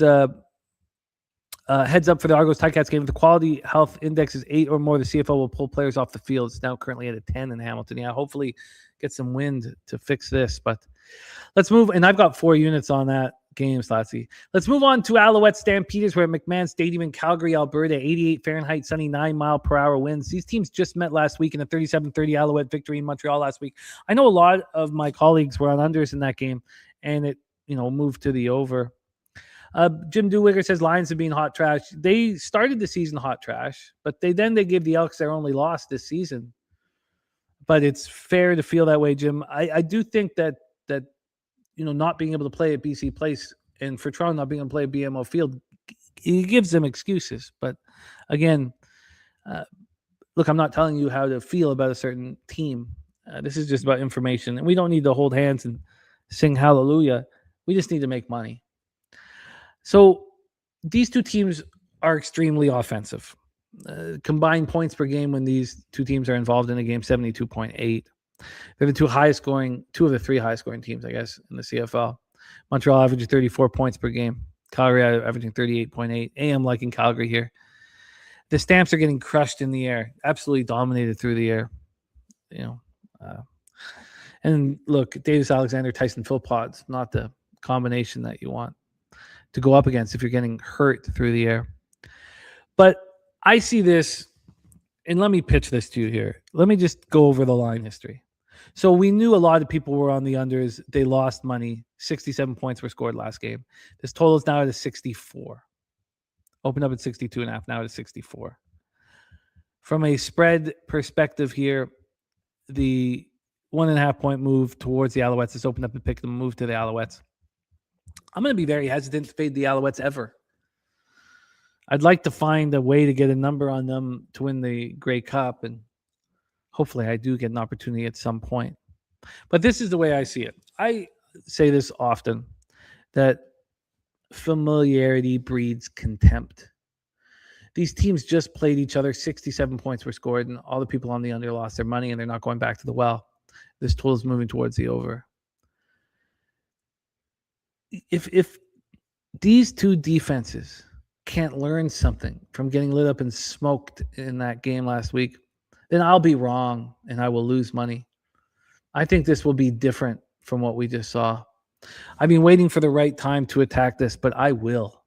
[SPEAKER 1] heads up for the Argos Ticats game. If the quality health index is 8 or more, the CFL will pull players off the field. It's now currently at a 10 in Hamilton. Yeah, hopefully get some wind to fix this. But let's move. And I've got 4 units on that game, Slatsy. Let's move on to Alouettes Stampeders. We're at McMahon Stadium in Calgary, Alberta. 88 Fahrenheit, sunny 9-mile-per-hour winds. These teams just met last week in a 37-30 Alouette victory in Montreal last week. I know a lot of my colleagues were on unders in that game, and it moved to the over. Jim Dewigger says Lions have been hot trash. They started the season hot trash, but they gave the Elks their only loss this season. But it's fair to feel that way, Jim. I do think that not being able to play at BC Place and for Toronto not being able to play at BMO Field, it gives them excuses. But again, look, I'm not telling you how to feel about a certain team. This is just about information, and we don't need to hold hands and sing hallelujah. We just need to make money. So these two teams are extremely offensive. Combined points per game when these two teams are involved in a game, 72.8. They're the two of the 3 highest scoring teams, I guess, in the CFL. Montreal averaging 34 points per game. Calgary averaging 38.8. I'm liking Calgary here. The Stamps are getting crushed in the air, absolutely dominated through the air. And look, Davis Alexander, Tyson Philpott's not the combination that you want to go up against if you're getting hurt through the air. But I see this, and let me pitch this to you here. Let me just go over the line history. So we knew a lot of people were on the unders. They lost money. 67 points were scored last game. This total is now at a 64. Opened up at 62.5, now at 64. From a spread perspective here, the 1.5 point move towards the Alouettes has opened up a pick them move to the Alouettes. I'm going to be very hesitant to fade the Alouettes ever. I'd like to find a way to get a number on them to win the Grey Cup, and hopefully I do get an opportunity at some point. But this is the way I see it. I say this often, that familiarity breeds contempt. These teams just played each other. 67 points were scored, and all the people on the under lost their money, and they're not going back to the well. This total is moving towards the over. If these two defenses can't learn something from getting lit up and smoked in that game last week, then I'll be wrong and I will lose money. I think this will be different from what we just saw. I've been waiting for the right time to attack this, but I will.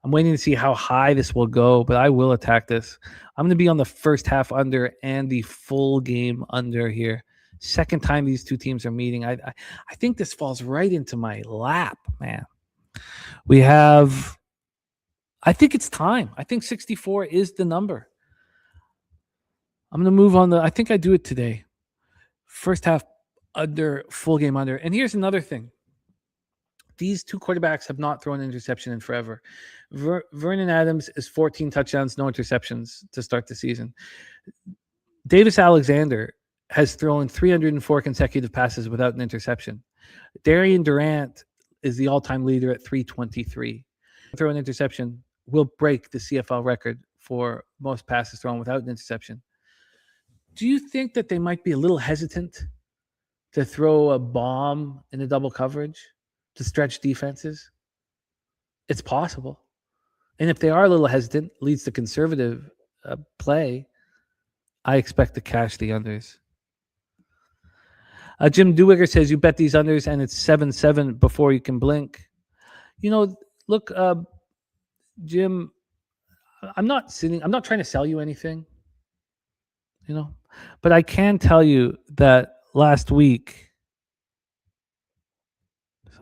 [SPEAKER 1] I'm waiting to see how high this will go, but I will attack this. I'm going to be on the first half under and the full game under here. Second time these two teams are meeting. I think this falls right into my lap, man. I think it's time. I think 64 is the number. I'm going to move on. I think I do it today. First half under, full game under. And here's another thing. These two quarterbacks have not thrown an interception in forever. Vernon Adams is 14 touchdowns, no interceptions to start the season. Davis Alexander has thrown 304 consecutive passes without an interception. Darian Durant is the all-time leader at 323. Throw an interception will break the CFL record for most passes thrown without an interception. Do you think that they might be a little hesitant to throw a bomb in a double coverage to stretch defenses? It's possible. And if they are a little hesitant, leads to conservative play, I expect to cash the unders. Jim Dewigger says you bet these unders and it's 7-7 before you can blink. Look, Jim, I'm not trying to sell you anything, but I can tell you that last week,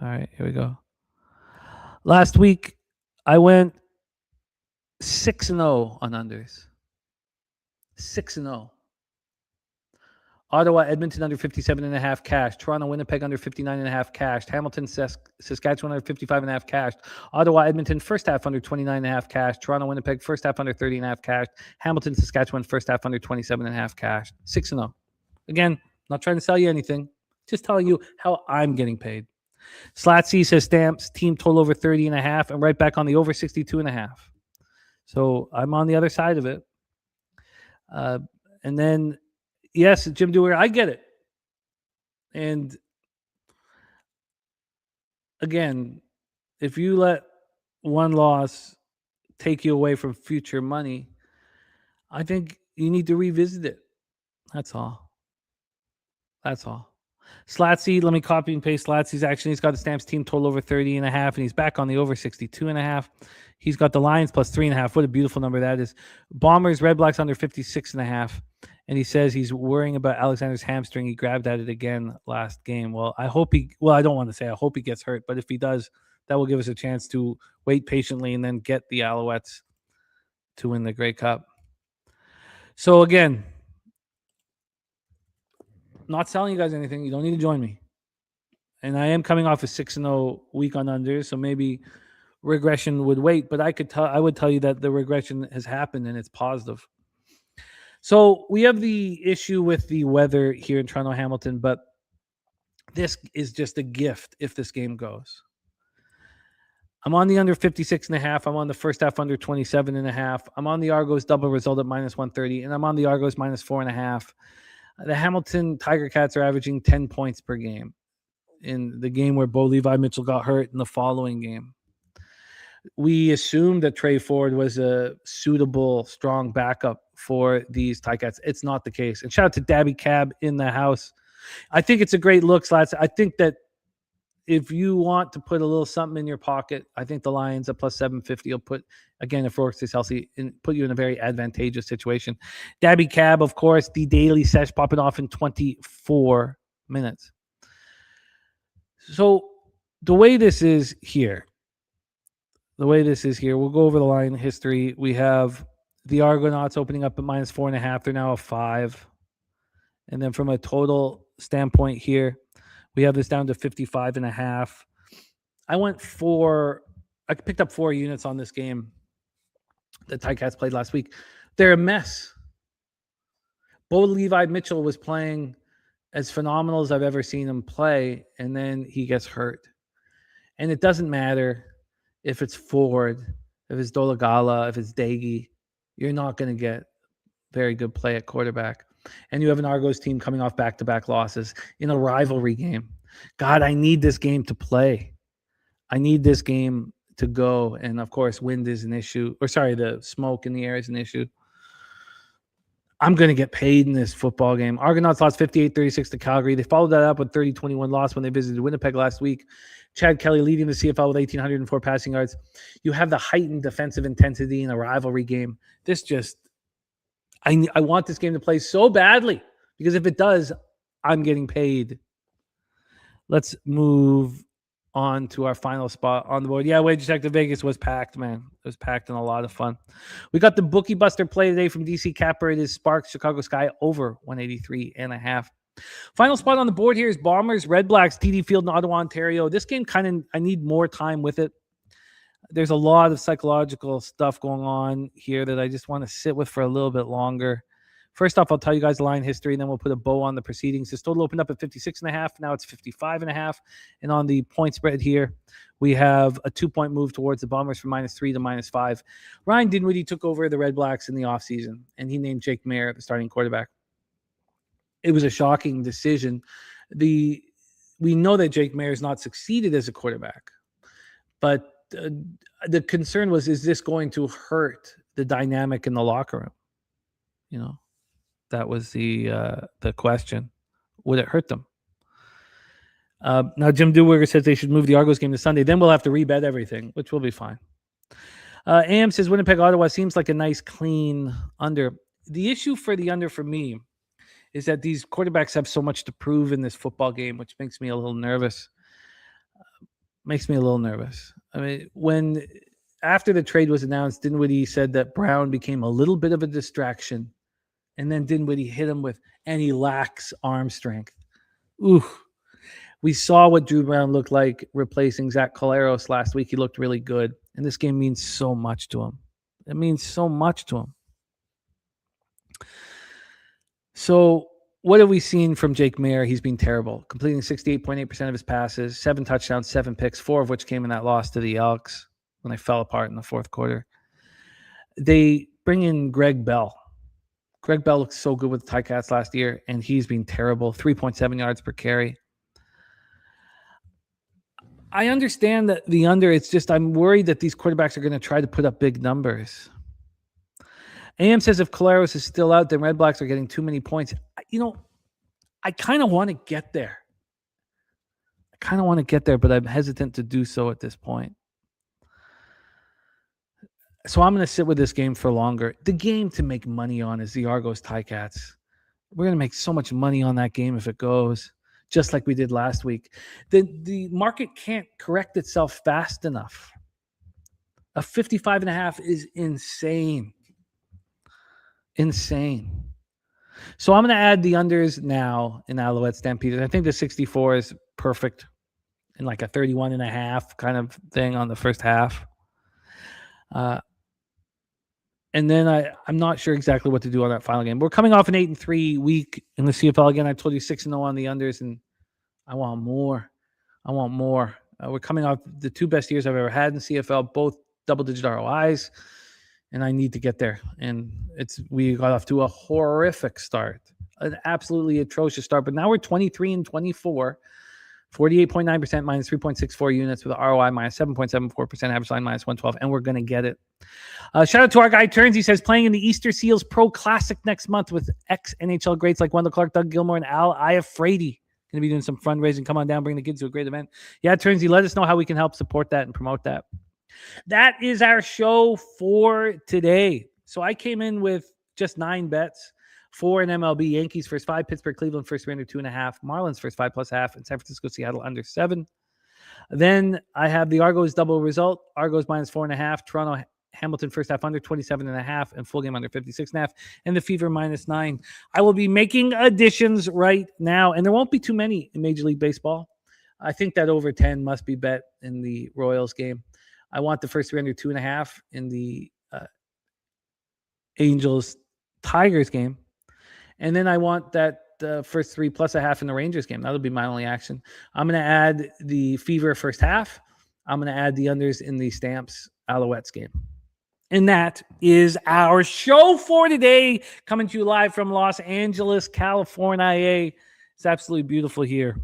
[SPEAKER 1] sorry, here we go. Last week, I went 6-0 on unders. 6-0. Ottawa, Edmonton under 57.5 cash. Toronto, Winnipeg under 59.5 cash. Hamilton, Saskatchewan under 55.5 cash. Ottawa, Edmonton first half under 29.5 cash. Toronto, Winnipeg first half under 30.5 cash. Hamilton, Saskatchewan first half under 27.5 cash. 6-0. Again, not trying to sell you anything. Just telling you how I'm getting paid. Slatsy says Stamps team total over 30.5 and right back on the over 62.5. So I'm on the other side of it. And then, yes, Jim Dewar, I get it. And again, if you let one loss take you away from future money, I think you need to revisit it. That's all. That's all. Slatsy, let me copy and paste Slatsy's action. He's got the Stamps team total over 30.5, and he's back on the over 62.5. He's got the Lions plus 3.5. What a beautiful number that is. Bombers, Redblacks under 56.5. And he says he's worrying about Alexander's hamstring. He grabbed at it again last game. Well, I don't want to say I hope he gets hurt, but if he does, that will give us a chance to wait patiently and then get the Alouettes to win the Grey Cup. So again, not selling you guys anything. You don't need to join me. And I am coming off a 6-0 week on under, so maybe regression would wait. But I would tell you that the regression has happened and it's positive. So we have the issue with the weather here in Toronto, Hamilton, but this is just a gift if this game goes. I'm on the under 56.5. I'm on the first half under 27.5. I'm on the Argos double result at minus 130, and I'm on the Argos minus 4.5. The Hamilton Tiger Cats are averaging 10 points per game in the game where Bo Levi Mitchell got hurt in the following game. We assumed that Trey Ford was a suitable, strong backup for these Ticats. It's not the case. And shout out to Dabby Cab in the house. I think it's a great look, Slats. I think that if you want to put a little something in your pocket, I think the Lions at plus 750 will put, again, if Rourke is healthy, put you in a very advantageous situation. Dabby Cab, of course, the daily sesh popping off in 24 minutes. So the way this is here, we'll go over the line history. We have the Argonauts opening up at minus 4.5. They're now a 5. And then from a total standpoint here, we have this down to 55.5. I picked up 4 units on this game that Ticats played last week. They're a mess. Bo Levi Mitchell was playing as phenomenal as I've ever seen him play, and then he gets hurt. And it doesn't matter if it's Ford, if it's Dolagala, if it's Daigie. You're not going to get very good play at quarterback. And you have an Argos team coming off back-to-back losses in a rivalry game. God, I need this game to play. I need this game to go. And, of course, wind is an issue. The smoke in the air is an issue. I'm going to get paid in this football game. Argonauts lost 58-36 to Calgary. They followed that up with 30-21 loss when they visited Winnipeg last week. Chad Kelly leading the CFL with 1,804 passing yards. You have the heightened defensive intensity in a rivalry game. This just, I want this game to play so badly because if it does, I'm getting paid. Let's move on to our final spot on the board. Yeah, Wage Detective Vegas was packed, man. It was packed and a lot of fun. We got the Bookie Buster play today from DC Capper. It is Sparks Chicago Sky over 183.5. Final spot on the board here is Bombers, Redblacks, TD Field in Ottawa, Ontario. This game I need more time with it. There's a lot of psychological stuff going on here that I just want to sit with for a little bit longer. First off, I'll tell you guys the line history, and then we'll put a bow on the proceedings. This total opened up at 56.5. Now it's 55.5. And on the point spread here, we have a 2-point move towards the Bombers from -3 to -5. Ryan Dinwiddie took over the Redblacks in the offseason, and he named Jake Maier the starting quarterback. It was a shocking decision. We know that Jake Maier has not succeeded as a quarterback, but the concern was, is this going to hurt the dynamic in the locker room? You know, that was the question. Would it hurt them? Now, Jim Dewberger says they should move the Argos game to Sunday. Then we'll have to rebet everything, which will be fine. AM says Winnipeg, Ottawa seems like a nice, clean under. The issue for the under for me is that these quarterbacks have so much to prove in this football game, which makes me a little nervous. I mean, after the trade was announced, Dinwiddie said that Brown became a little bit of a distraction. And then Dinwiddie hit him and he lacks arm strength. Ooh. We saw what Drew Brown looked like replacing Zach Collaros last week. He looked really good. And this game means so much to him. It means so much to him. So what have we seen from Jake Maier? He's been terrible, completing 68.8% of his passes, 7 touchdowns, 7 picks, 4 of which came in that loss to the Elks when they fell apart in the fourth quarter. They bring in Greg Bell. Greg Bell looked so good with the Ticats last year, and he's been terrible. 3.7 yards per carry. I understand that the under, it's just I'm worried that these quarterbacks are going to try to put up big numbers. AM says if Collaros is still out, then Redblacks are getting too many points. I kind of want to get there. But I'm hesitant to do so at this point. So I'm going to sit with this game for longer. The game to make money on is the Argos Ticats. We're going to make so much money on that game if it goes, just like we did last week. The market can't correct itself fast enough. A 55.5 is insane. Insane. So I'm going to add the unders now in Alouettes Stampeders. I think the 64 is perfect in like a 31.5 kind of thing on the first half. And then I'm not sure exactly what to do on that final game. We're coming off an 8-3 week in the CFL again. I told you 6-0 on the unders, and I want more. We're coming off the two best years I've ever had in CFL, both double-digit ROIs, and I need to get there. And we got off to a horrific start, an absolutely atrocious start. But now we're 23-24. 48.9% minus 3.64 units with ROI minus 7.74%, average line minus 112, and we're going to get it. Shout out to our guy Turns. He says playing in the Easter Seals Pro Classic next month with ex-NHL greats like Wendell Clark, Doug Gilmore, and Al Iafrate. Going to be doing some fundraising. Come on down, bring the kids to a great event. Yeah, Turnsy, let us know how we can help support that and promote that. That is our show for today. So I came in with just 9 bets. 4 in MLB, Yankees first 5, Pittsburgh, Cleveland first 3 under 2.5, Marlins first 5 plus half, and San Francisco, Seattle under 7. Then I have the Argos double result, Argos minus 4.5, Toronto, Hamilton first half under 27.5, and full game under 56.5, and the Fever minus 9. I will be making additions right now, and there won't be too many in Major League Baseball. I think that over 10 must be bet in the Royals game. I want the first 3 under 2.5 in the Angels-Tigers game. And then I want that first 3 plus a half in the Rangers game. That'll be my only action. I'm going to add the Fever first half. I'm going to add the unders in the Stamps Alouettes game. And that is our show for today, coming to you live from Los Angeles, California. It's absolutely beautiful here.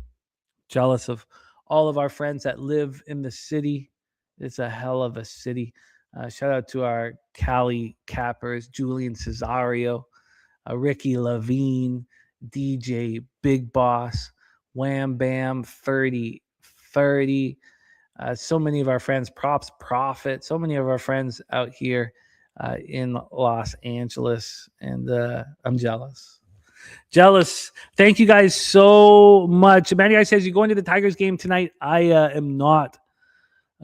[SPEAKER 1] Jealous of all of our friends that live in the city. It's a hell of a city. Shout out to our Cali Cappers, Julian Cesario, Ricky Levine, DJ Big Boss, Wham Bam, 30, so many of our friends, Props Profit, so many of our friends out here in Los Angeles, and I'm jealous. Thank you guys so much. Matty Ice says, you're going to the Tigers game tonight. I am not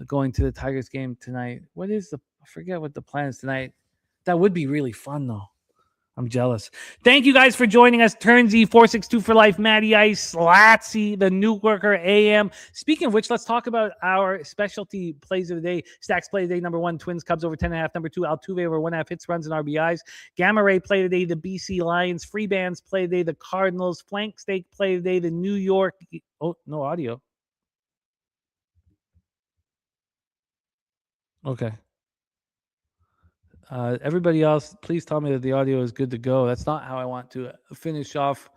[SPEAKER 1] going to the Tigers game tonight. I forget what the plan is tonight. That would be really fun, though. I'm jealous. Thank you guys for joining us. Turnsy, 462 for life, Matty Ice, Slatsy, the New Worker AM. Speaking of which, let's talk about our specialty plays of the day. Stacks play of the day, number 1, Twins, Cubs over 10.5. Number 2, Altuve over 1.5 hits, runs, and RBIs. Gamma Ray play of the day, the BC Lions. Free bands play of the day, the Cardinals. Flank Steak play of the day, the New York. Oh, no audio. Okay. Everybody else, please tell me that the audio is good to go. That's not how I want to finish off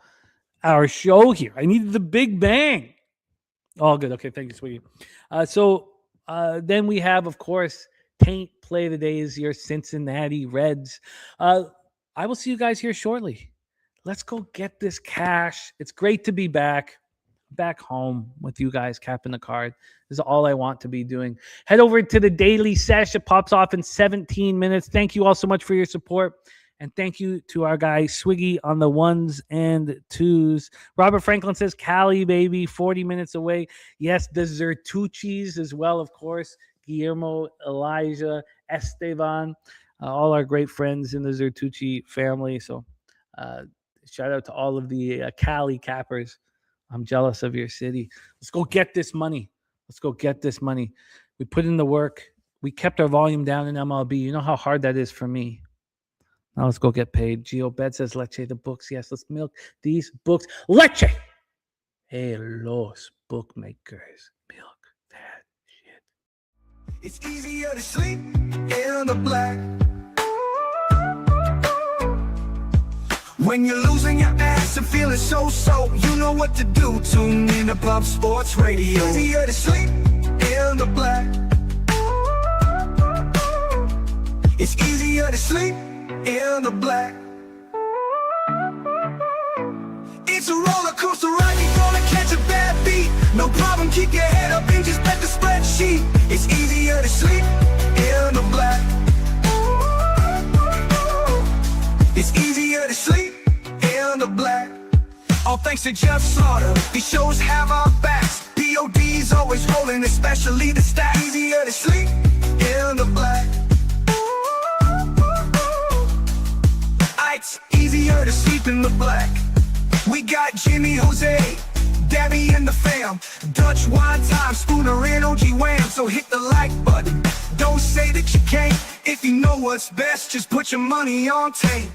[SPEAKER 1] our show here. I needed the big bang. All good. Okay, thank you, sweetie. So then we have, of course, Taint play of the day is your Cincinnati Reds. I will see you guys here shortly. Let's go get this cash. It's great to be back home with you guys, capping the card. This is all I want to be doing. Head over to the daily sesh. It pops off in 17 minutes. Thank you all so much for your support. And thank you to our guy Swiggy on the 1s and 2s. Robert Franklin says, Cali, baby, 40 minutes away. Yes, the Zertucci's as well, of course. Guillermo, Elijah, Esteban, all our great friends in the Zertucci family. So shout out to all of the Cali Cappers. I'm jealous of your city. Let's go get this money. We put in the work. We kept our volume down in MLB. You know how hard that is for me. Now let's go get paid. Gio Bed says, Leche, the books. Yes, let's milk these books. Leche! Hey, los bookmakers. Milk that shit.
[SPEAKER 2] It's easier to sleep in the black. When you're losing your ass and feeling so, you know what to do. Tune in to Pub Sports Radio. Easier to sleep in the black. It's easier to sleep in the black. It's a roller coaster ride, you're gonna catch a bad beat. No problem, keep your head up and just bet the spreadsheet. It's easier to sleep in the black. It's easier to sleep in the black. All thanks to Jeff Slaughter, these shows have our backs. POD's always rolling, especially the stats. Easier to sleep in the black. It's easier to sleep in the black. We got Jimmy, Jose, Debbie and the fam. Dutch wine time, Spooner and OG Wham. So hit the like button, don't say that you can't. If you know what's best, just put your money on tape.